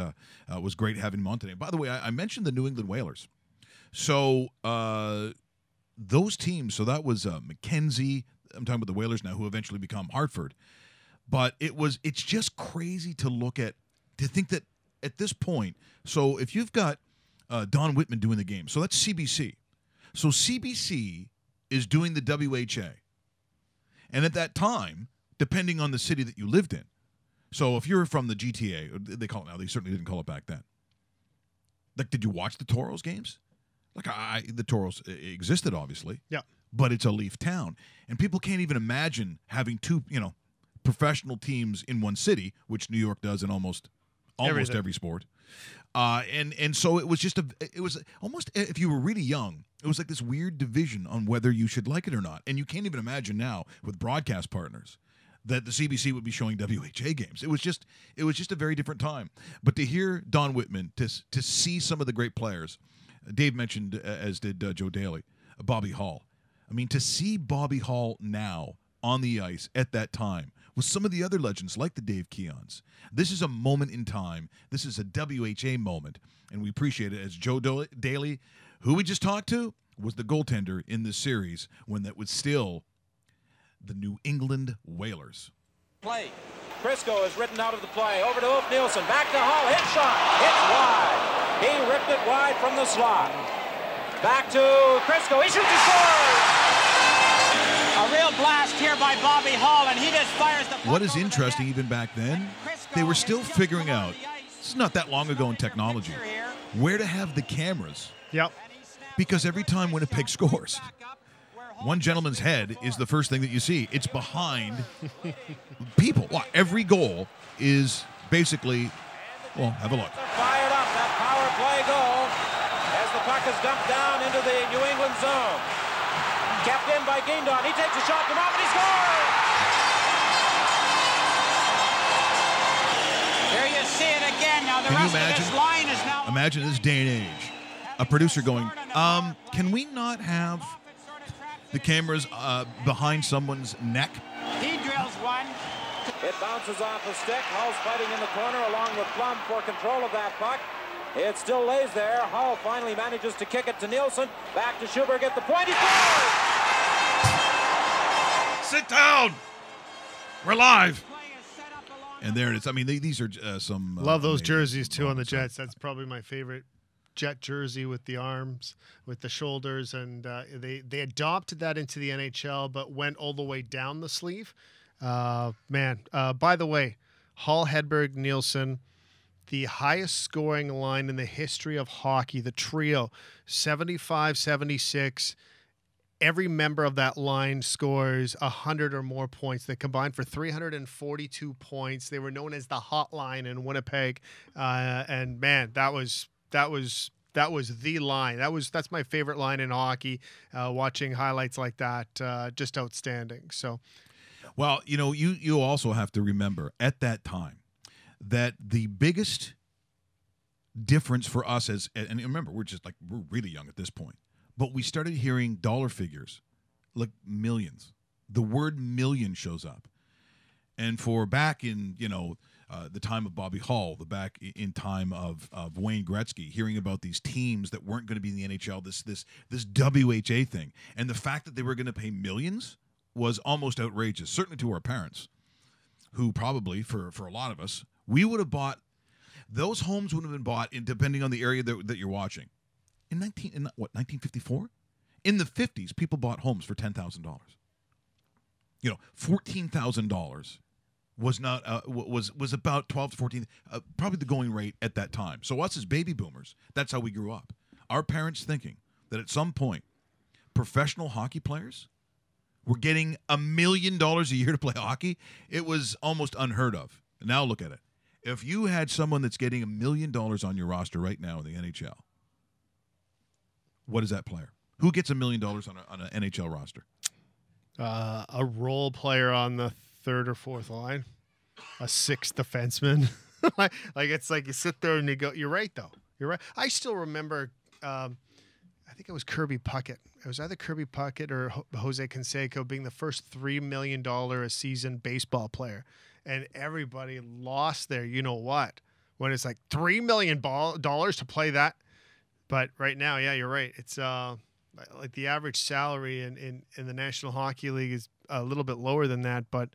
was great having them on today. By the way, I mentioned the New England Whalers. So those teams, so that was Mackenzie. I'm talking about the Whalers now, who eventually become Hartford. But it's just crazy to think that at this point, so if you've got Don Whitman doing the game, so that's CBC. So CBC is doing the WHA. And at that time, depending on the city that you lived in, so if you're from the GTA, they call it now, they certainly didn't call it back then. Like, did you watch the Toros games? Like, the Toros existed, obviously. Yeah. But it's a Leaf town. And people can't even imagine having two, professional teams in one city, which New York does in almost every sport. And so it was almost, if you were really young, it was like this weird division on whether you should like it or not. And you can't even imagine now with broadcast partners that the CBC would be showing WHA games. It was just a very different time. But to hear Don Whitman, to see some of the great players, Dave mentioned, as did Joe Daly, Bobby Hall. I mean, to see Bobby Hall now on the ice at that time with some of the other legends like the Dave Keons. This is a moment in time. This is a WHA moment, and we appreciate it. As Joe Daly, who we just talked to, was the goaltender in this series when that was still the New England Whalers. Play. Crisco is written out of the play. Over to Ulf Nielsen. Back to Hull. Hit shot. It's wide. He ripped it wide from the slot. Back to Crisco. He shoots and scores. A real blast here by Bobby Hall, and he just fires the puck. What is interesting, even back then, they were still figuring out, this is not that long ago in technology, where to have the cameras. Yep. Because every time Winnipeg scores, one gentleman's head is the first thing that you see. It's behind people. Well, every goal is basically, well, have a look. Fired up, that power play goal as the puck is dumped down into the New England zone. Kept in by Guindon. He takes a shot from off and he scores! There you see it again. Now the rest of this line is now... Imagine this day and age. A producer going, can we not have the cameras behind someone's neck? He drills one. It bounces off the stick. Hull's fighting in the corner along with Plum for control of that puck. It still lays there. Hull finally manages to kick it to Nielsen. Back to Schuberg at the point. He scores! Sit down. We're live. And there it is. I mean, these are some... Love those jerseys, too, on the Jets. That's probably my favorite Jet jersey, with the arms, with the shoulders. And they adopted that into the NHL, but went all the way down the sleeve. By the way, Hull, Hedberg, Nielsen... the highest scoring line in the history of hockey, the trio, 75-76. Every member of that line scores 100 or more points. They combined for 342 points. They were known as the Hotline in Winnipeg. And man, that was the line. That's my favorite line in hockey. Watching highlights like that, just outstanding. So, well, you also have to remember at that time that the biggest difference for us and remember, we're really young at this point, but we started hearing dollar figures, like millions. The word million shows up. And for back in, the time of Bobby Hall, back in time of Wayne Gretzky, hearing about these teams that weren't going to be in the NHL, this WHA thing, and the fact that they were going to pay millions was almost outrageous, certainly to our parents, who probably, for a lot of us, we would have bought, those homes would have been bought, depending on the area that you're watching. In 1954? In the 50s, people bought homes for $10,000. $14,000 was not was about 12 to 14, probably the going rate at that time. So us as baby boomers, that's how we grew up. Our parents thinking that at some point, professional hockey players were getting $1 million a year to play hockey. It was almost unheard of. Now look at it. If you had someone that's getting $1 million on your roster right now in the NHL, what is that player? Who gets $1 million on an NHL roster? A role player on the third or fourth line, a sixth defenseman. like it's like you sit there and you go. You're right though. You're right. I still remember. I think it was Kirby Puckett. It was either Kirby Puckett or Jose Canseco being the first $3 million a season baseball player, and everybody lost their you know what when it's like $3 million to play that. But right now, yeah, you're right. It's like the average salary in the National Hockey League is a little bit lower than that, but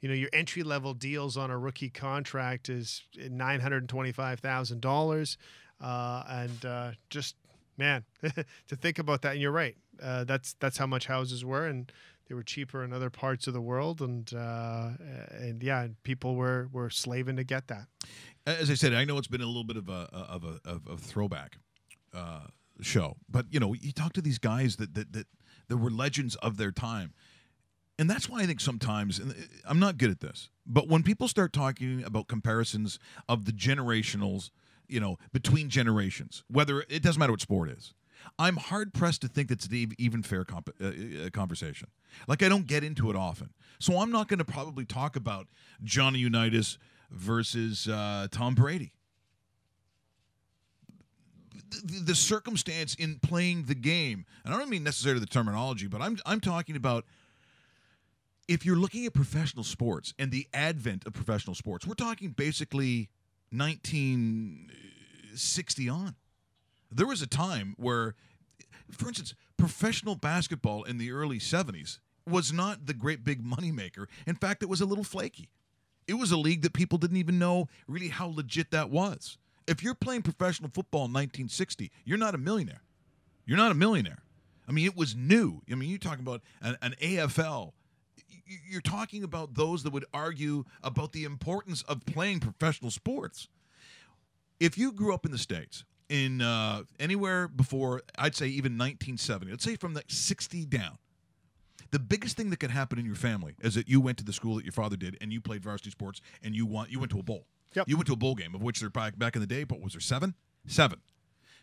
your entry level deals on a rookie contract is $925,000, and just man, to think about that. And you're right, that's how much houses were, and they were cheaper in other parts of the world, and yeah, people were slaving to get that. As I said, I know it's been a little bit of a throwback show, but you talk to these guys that were legends of their time, and that's why I think sometimes, and I'm not good at this, but when people start talking about comparisons of the generationals, between generations, whether it doesn't matter what sport is, I'm hard pressed to think that's an even fair conversation. Like I don't get into it often, so I'm not going to probably talk about Johnny Unitas versus Tom Brady. The circumstance in playing the game, and I don't mean necessarily the terminology, but I'm talking about if you're looking at professional sports and the advent of professional sports, we're talking basically 1960 on. There was a time where, for instance, professional basketball in the early 70s was not the great big moneymaker. In fact, it was a little flaky. It was a league that people didn't even know really how legit that was. If you're playing professional football in 1960, you're not a millionaire. You're not a millionaire. I mean, it was new. I mean, you're talking about an AFL. You're talking about those that would argue about the importance of playing professional sports. If you grew up in the States in anywhere before, I'd say even 1970, let's say from the 60 down, the biggest thing that could happen in your family is that you went to the school that your father did and you played varsity sports and you went to a bowl. Yep. You went to a bowl game, of which there back in the day, but was there 7? 7.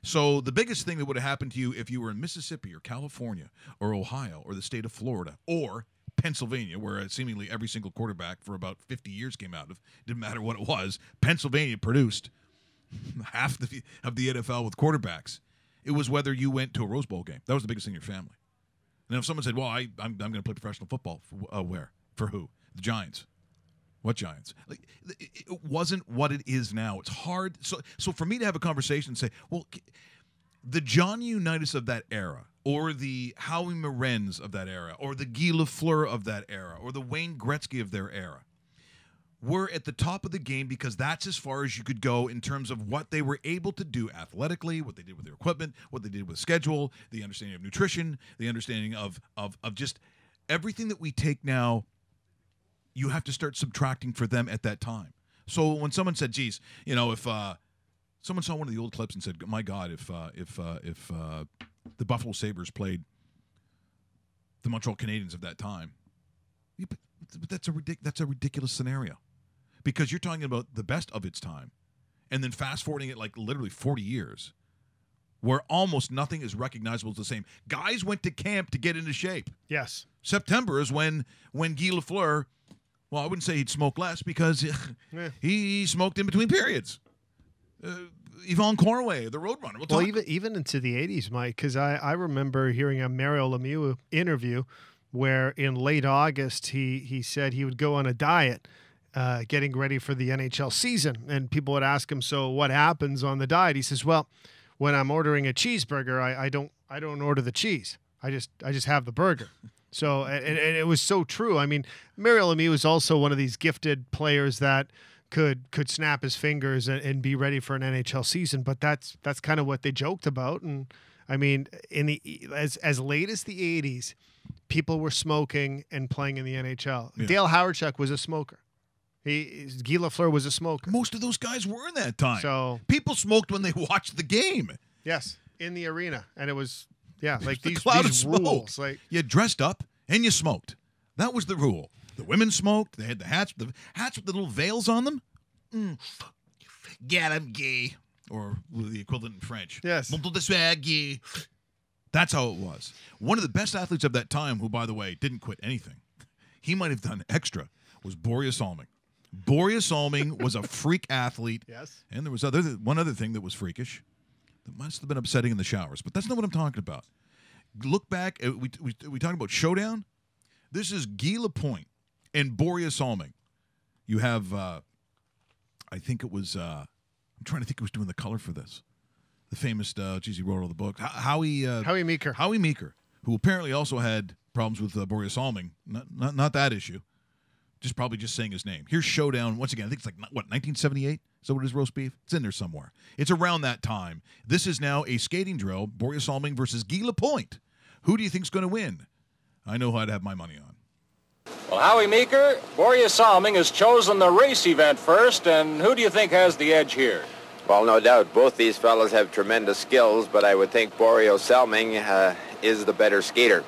So the biggest thing that would have happened to you if you were in Mississippi or California or Ohio or the state of Florida or Pennsylvania, where seemingly every single quarterback for about 50 years came out of, didn't matter what it was, Pennsylvania produced half of the NFL with quarterbacks. It was whether you went to a Rose Bowl game. That was the biggest thing in your family. And if someone said, well, I'm going to play professional football, where? For who? The Giants. What Giants? Like, it wasn't what it is now. It's hard. So for me to have a conversation and say, well, the Johnny Unitas of that era, or the Howie Morenz of that era, or the Guy Lafleur of that era, or the Wayne Gretzky of their era, were at the top of the game because that's as far as you could go in terms of what they were able to do athletically, what they did with their equipment, what they did with schedule, the understanding of nutrition, the understanding of just everything that we take now. You have to start subtracting for them at that time. So when someone said, geez, if someone saw one of the old clips and said, my God, if the Buffalo Sabres played the Montreal Canadiens of that time, but that's a ridiculous scenario, because you're talking about the best of its time and then fast forwarding it like literally 40 years where almost nothing is recognizable as the same. Guys went to camp to get into shape. Yes. September is when Guy Lafleur, well, I wouldn't say he'd smoke less because he smoked in between periods. Yvonne Corway, the Roadrunner. Well, even into the 80s, Mike, because I remember hearing a Mario Lemieux interview where in late August he said he would go on a diet getting ready for the NHL season. And people would ask him, so what happens on the diet? He says, well, when I'm ordering a cheeseburger, I don't order the cheese. I just have the burger. So, and it was so true. I mean, Mario Lemieux was also one of these gifted players that could snap his fingers and be ready for an NHL season. But that's kind of what they joked about. And I mean, as late as the 80s, people were smoking and playing in the NHL. Yeah. Dale Hawerchuk was a smoker. Guy Lafleur was a smoker. Most of those guys were in that time. So people smoked when they watched the game. Yes, in the arena, and it was. Yeah, like the these cloud of smoke. Rules, like you dressed up and you smoked. That was the rule. The women smoked. They had the hats with the little veils on them. Get him, gay. Or the equivalent in French. Yes. Gay. That's how it was. One of the best athletes of that time, who, by the way, didn't quit anything, he might have done extra, was Boreas Alming. Boreas Alming was a freak athlete. Yes. And there was one other thing that was freakish that must have been upsetting in the showers. But that's not what I'm talking about. Look back. We talked about Showdown. This is Guy Lapointe and Boreas Alming. You have, I think it was, I'm trying to think who was doing the color for this. The famous, he wrote all the books. Howie Meeker. Howie Meeker, who apparently also had problems with Boreas Alming. Not that issue. Probably just saying his name. Here's Showdown. Once again, I think it's like, 1978? Is that what it is, roast beef? It's in there somewhere. It's around that time. This is now a skating drill, Boreas Alming versus Guy Lapointe. Who do you think's going to win? I know who I'd have my money on. Well, Howie Meeker, Boreas Alming has chosen the race event first, and who do you think has the edge here? Well, no doubt, both these fellas have tremendous skills, but I would think Boreas Alming is the better skater.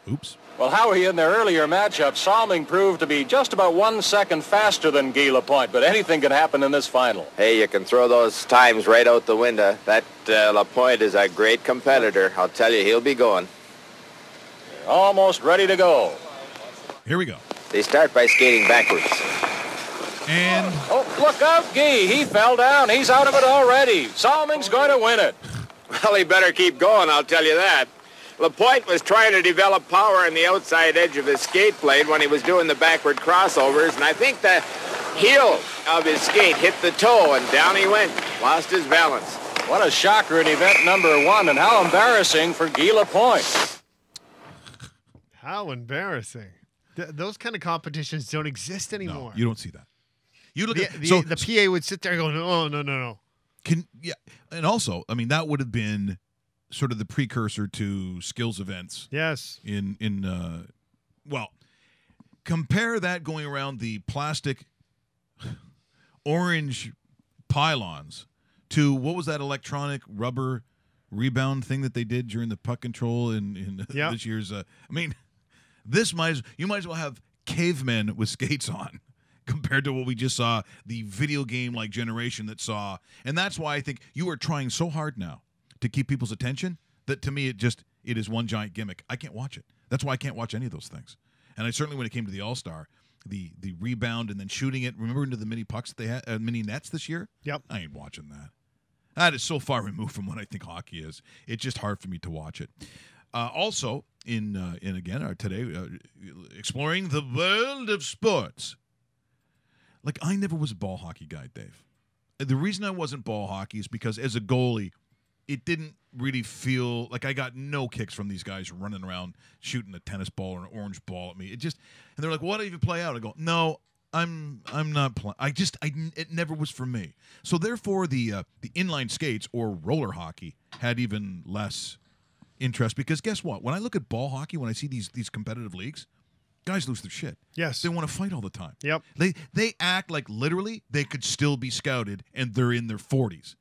Oops. Well, Howie, in their earlier matchup, Alming proved to be just about 1 second faster than Guy Lapointe, but anything can happen in this final. Hey, you can throw those times right out the window. That Lapointe is a great competitor. I'll tell you, he'll be going. Almost ready to go. Here we go. They start by skating backwards. And... Oh, look out, Guy. He fell down. He's out of it already. Alming's going to win it. Well, he better keep going, I'll tell you that. Lapointe was trying to develop power on the outside edge of his skate blade when he was doing the backward crossovers, and I think the heel of his skate hit the toe, and down he went. Lost his balance. What a shocker in event number 1, and how embarrassing for Guy Lapointe. How embarrassing. Those kind of competitions don't exist anymore. No, you don't see that. You look the PA would sit there going, "Oh, no." And also, I mean, that would have been sort of the precursor to skills events. Yes. Well, compare that going around the plastic orange pylons to what was that electronic rubber rebound thing that they did during the puck control in this year's. I mean, you might as well have cavemen with skates on compared to what we just saw, the video game like generation that saw. And that's why I think you are trying so hard now to keep people's attention that to me it is one giant gimmick. I can't watch it. That's why I can't watch any of those things. And I certainly, when it came to the All-Star, the rebound and then shooting it, remember into the mini pucks that they had, mini nets this year? Yep. I ain't watching that. That is so far removed from what I think hockey is. It's just hard for me to watch it. Also, in again today, exploring the world of sports. Like, I never was a ball hockey guy, Dave. The reason I wasn't ball hockey is because as a goalie, it didn't really feel like I got no kicks from these guys running around shooting a tennis ball or an orange ball at me. And they're like, "Why don't you play out?" I go, "No, I'm not playing." It never was for me. So therefore, the inline skates or roller hockey had even less interest, because guess what? When I look at ball hockey, when I see these competitive leagues, guys lose their shit. Yes. They want to fight all the time. Yep. They act like literally they could still be scouted and they're in their 40s.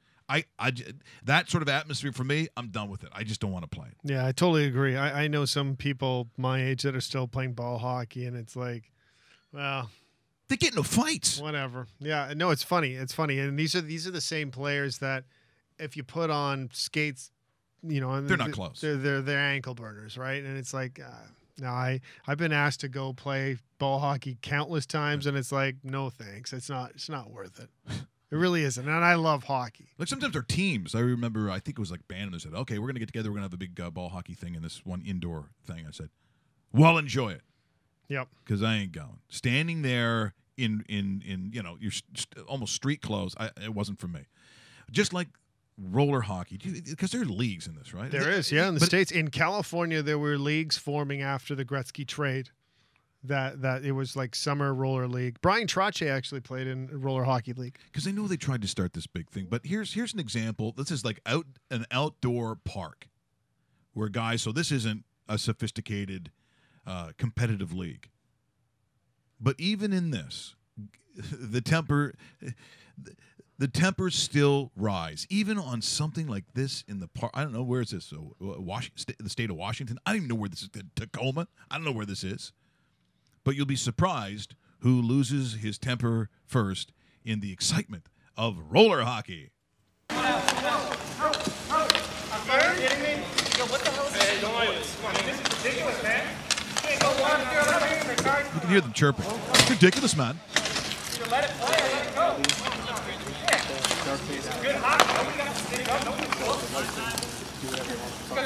That sort of atmosphere for me, I'm done with it. I just don't want to play it. Yeah, I totally agree. I know some people my age that are still playing ball hockey, and it's like, well, they get into fights. Whatever. Yeah, no, it's funny. It's funny. And these are the same players that if you put on skates, and they're not close. They're ankle burners, right? And it's like, no, I've been asked to go play ball hockey countless times, and it's like, no thanks. It's not worth it. It really isn't. And I love hockey. Like, sometimes they're teams. I remember, I think it was like Bannon that said, "Okay, we're going to get together. We're going to have a big ball hockey thing in this one indoor thing." I said, "Well, enjoy it." Yep. Because I ain't going. Standing there in your almost street clothes, it wasn't for me. Just like roller hockey, because there are leagues in this, right? There is, yeah. In the States. In California, there were leagues forming after the Gretzky trade. That it was like summer roller league. Brian Trottier actually played in a roller hockey league. Because I know they tried to start this big thing, but here's an example. This is like an outdoor park where guys. So this isn't a sophisticated competitive league, but even in this, the tempers still rise, even on something like this in the park. I don't know, where is this? So, the state of Washington. I don't even know where this is. Tacoma. I don't know where this is. But you'll be surprised who loses his temper first in the excitement of roller hockey. You can hear them chirping. It's ridiculous, man.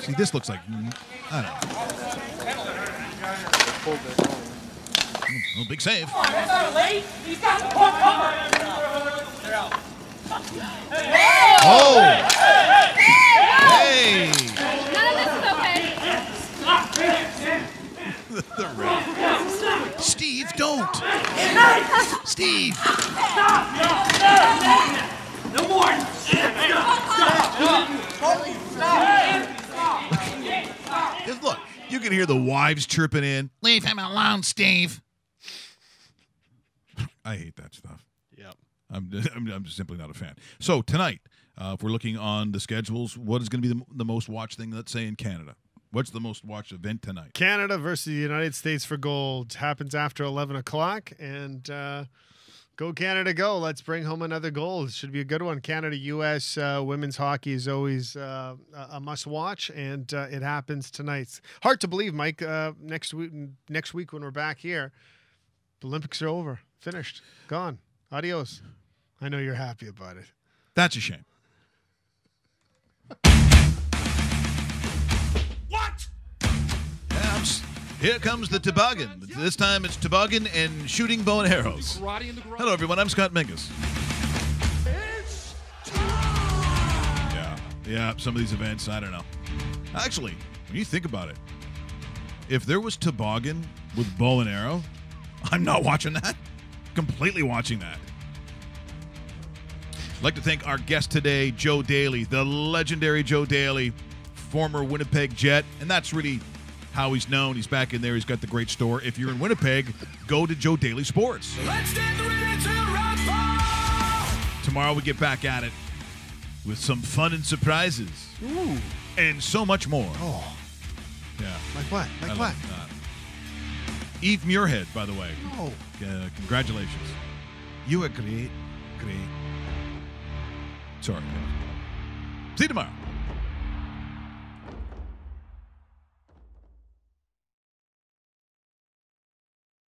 See, this looks like, I don't know. Oh, big save. Oh! Hey! None of this is okay. The ref. Steve, don't. Steve. No more. Just look, you can hear the wives chirping in. Leave him alone, Steve. I hate that stuff. Yep. I'm just simply not a fan. So tonight, if we're looking on the schedules, what is going to be the most watched thing, let's say, in Canada? What's the most watched event tonight? Canada versus the United States for gold happens after 11 o'clock. And go Canada, go. Let's bring home another gold. It should be a good one. Canada-U.S. Women's hockey is always a must-watch, and it happens tonight. It's hard to believe, Mike. Next week when we're back here, the Olympics are over. Finished. Gone. Adios. I know you're happy about it. That's a shame. What? Yeah, here comes the toboggan. This time it's toboggan and shooting bow and arrows. Hello, everyone. I'm Scott Mingus. Yeah, some of these events, I don't know. Actually, when you think about it, if there was toboggan with bow and arrow, I'm not watching that. Completely watching that. I'd like to thank our guest today, Joe Daly, the legendary Joe Daly, former Winnipeg Jet, and that's really how he's known. He's back in there. He's got the great store. If you're in Winnipeg, go to Joe Daly Sports. Tomorrow we get back at it with some fun and surprises. Ooh. And so much more. Oh. Yeah. Like what? Like what? Eve Muirhead, by the way. Oh. Congratulations. You are great. Sorry. See you tomorrow.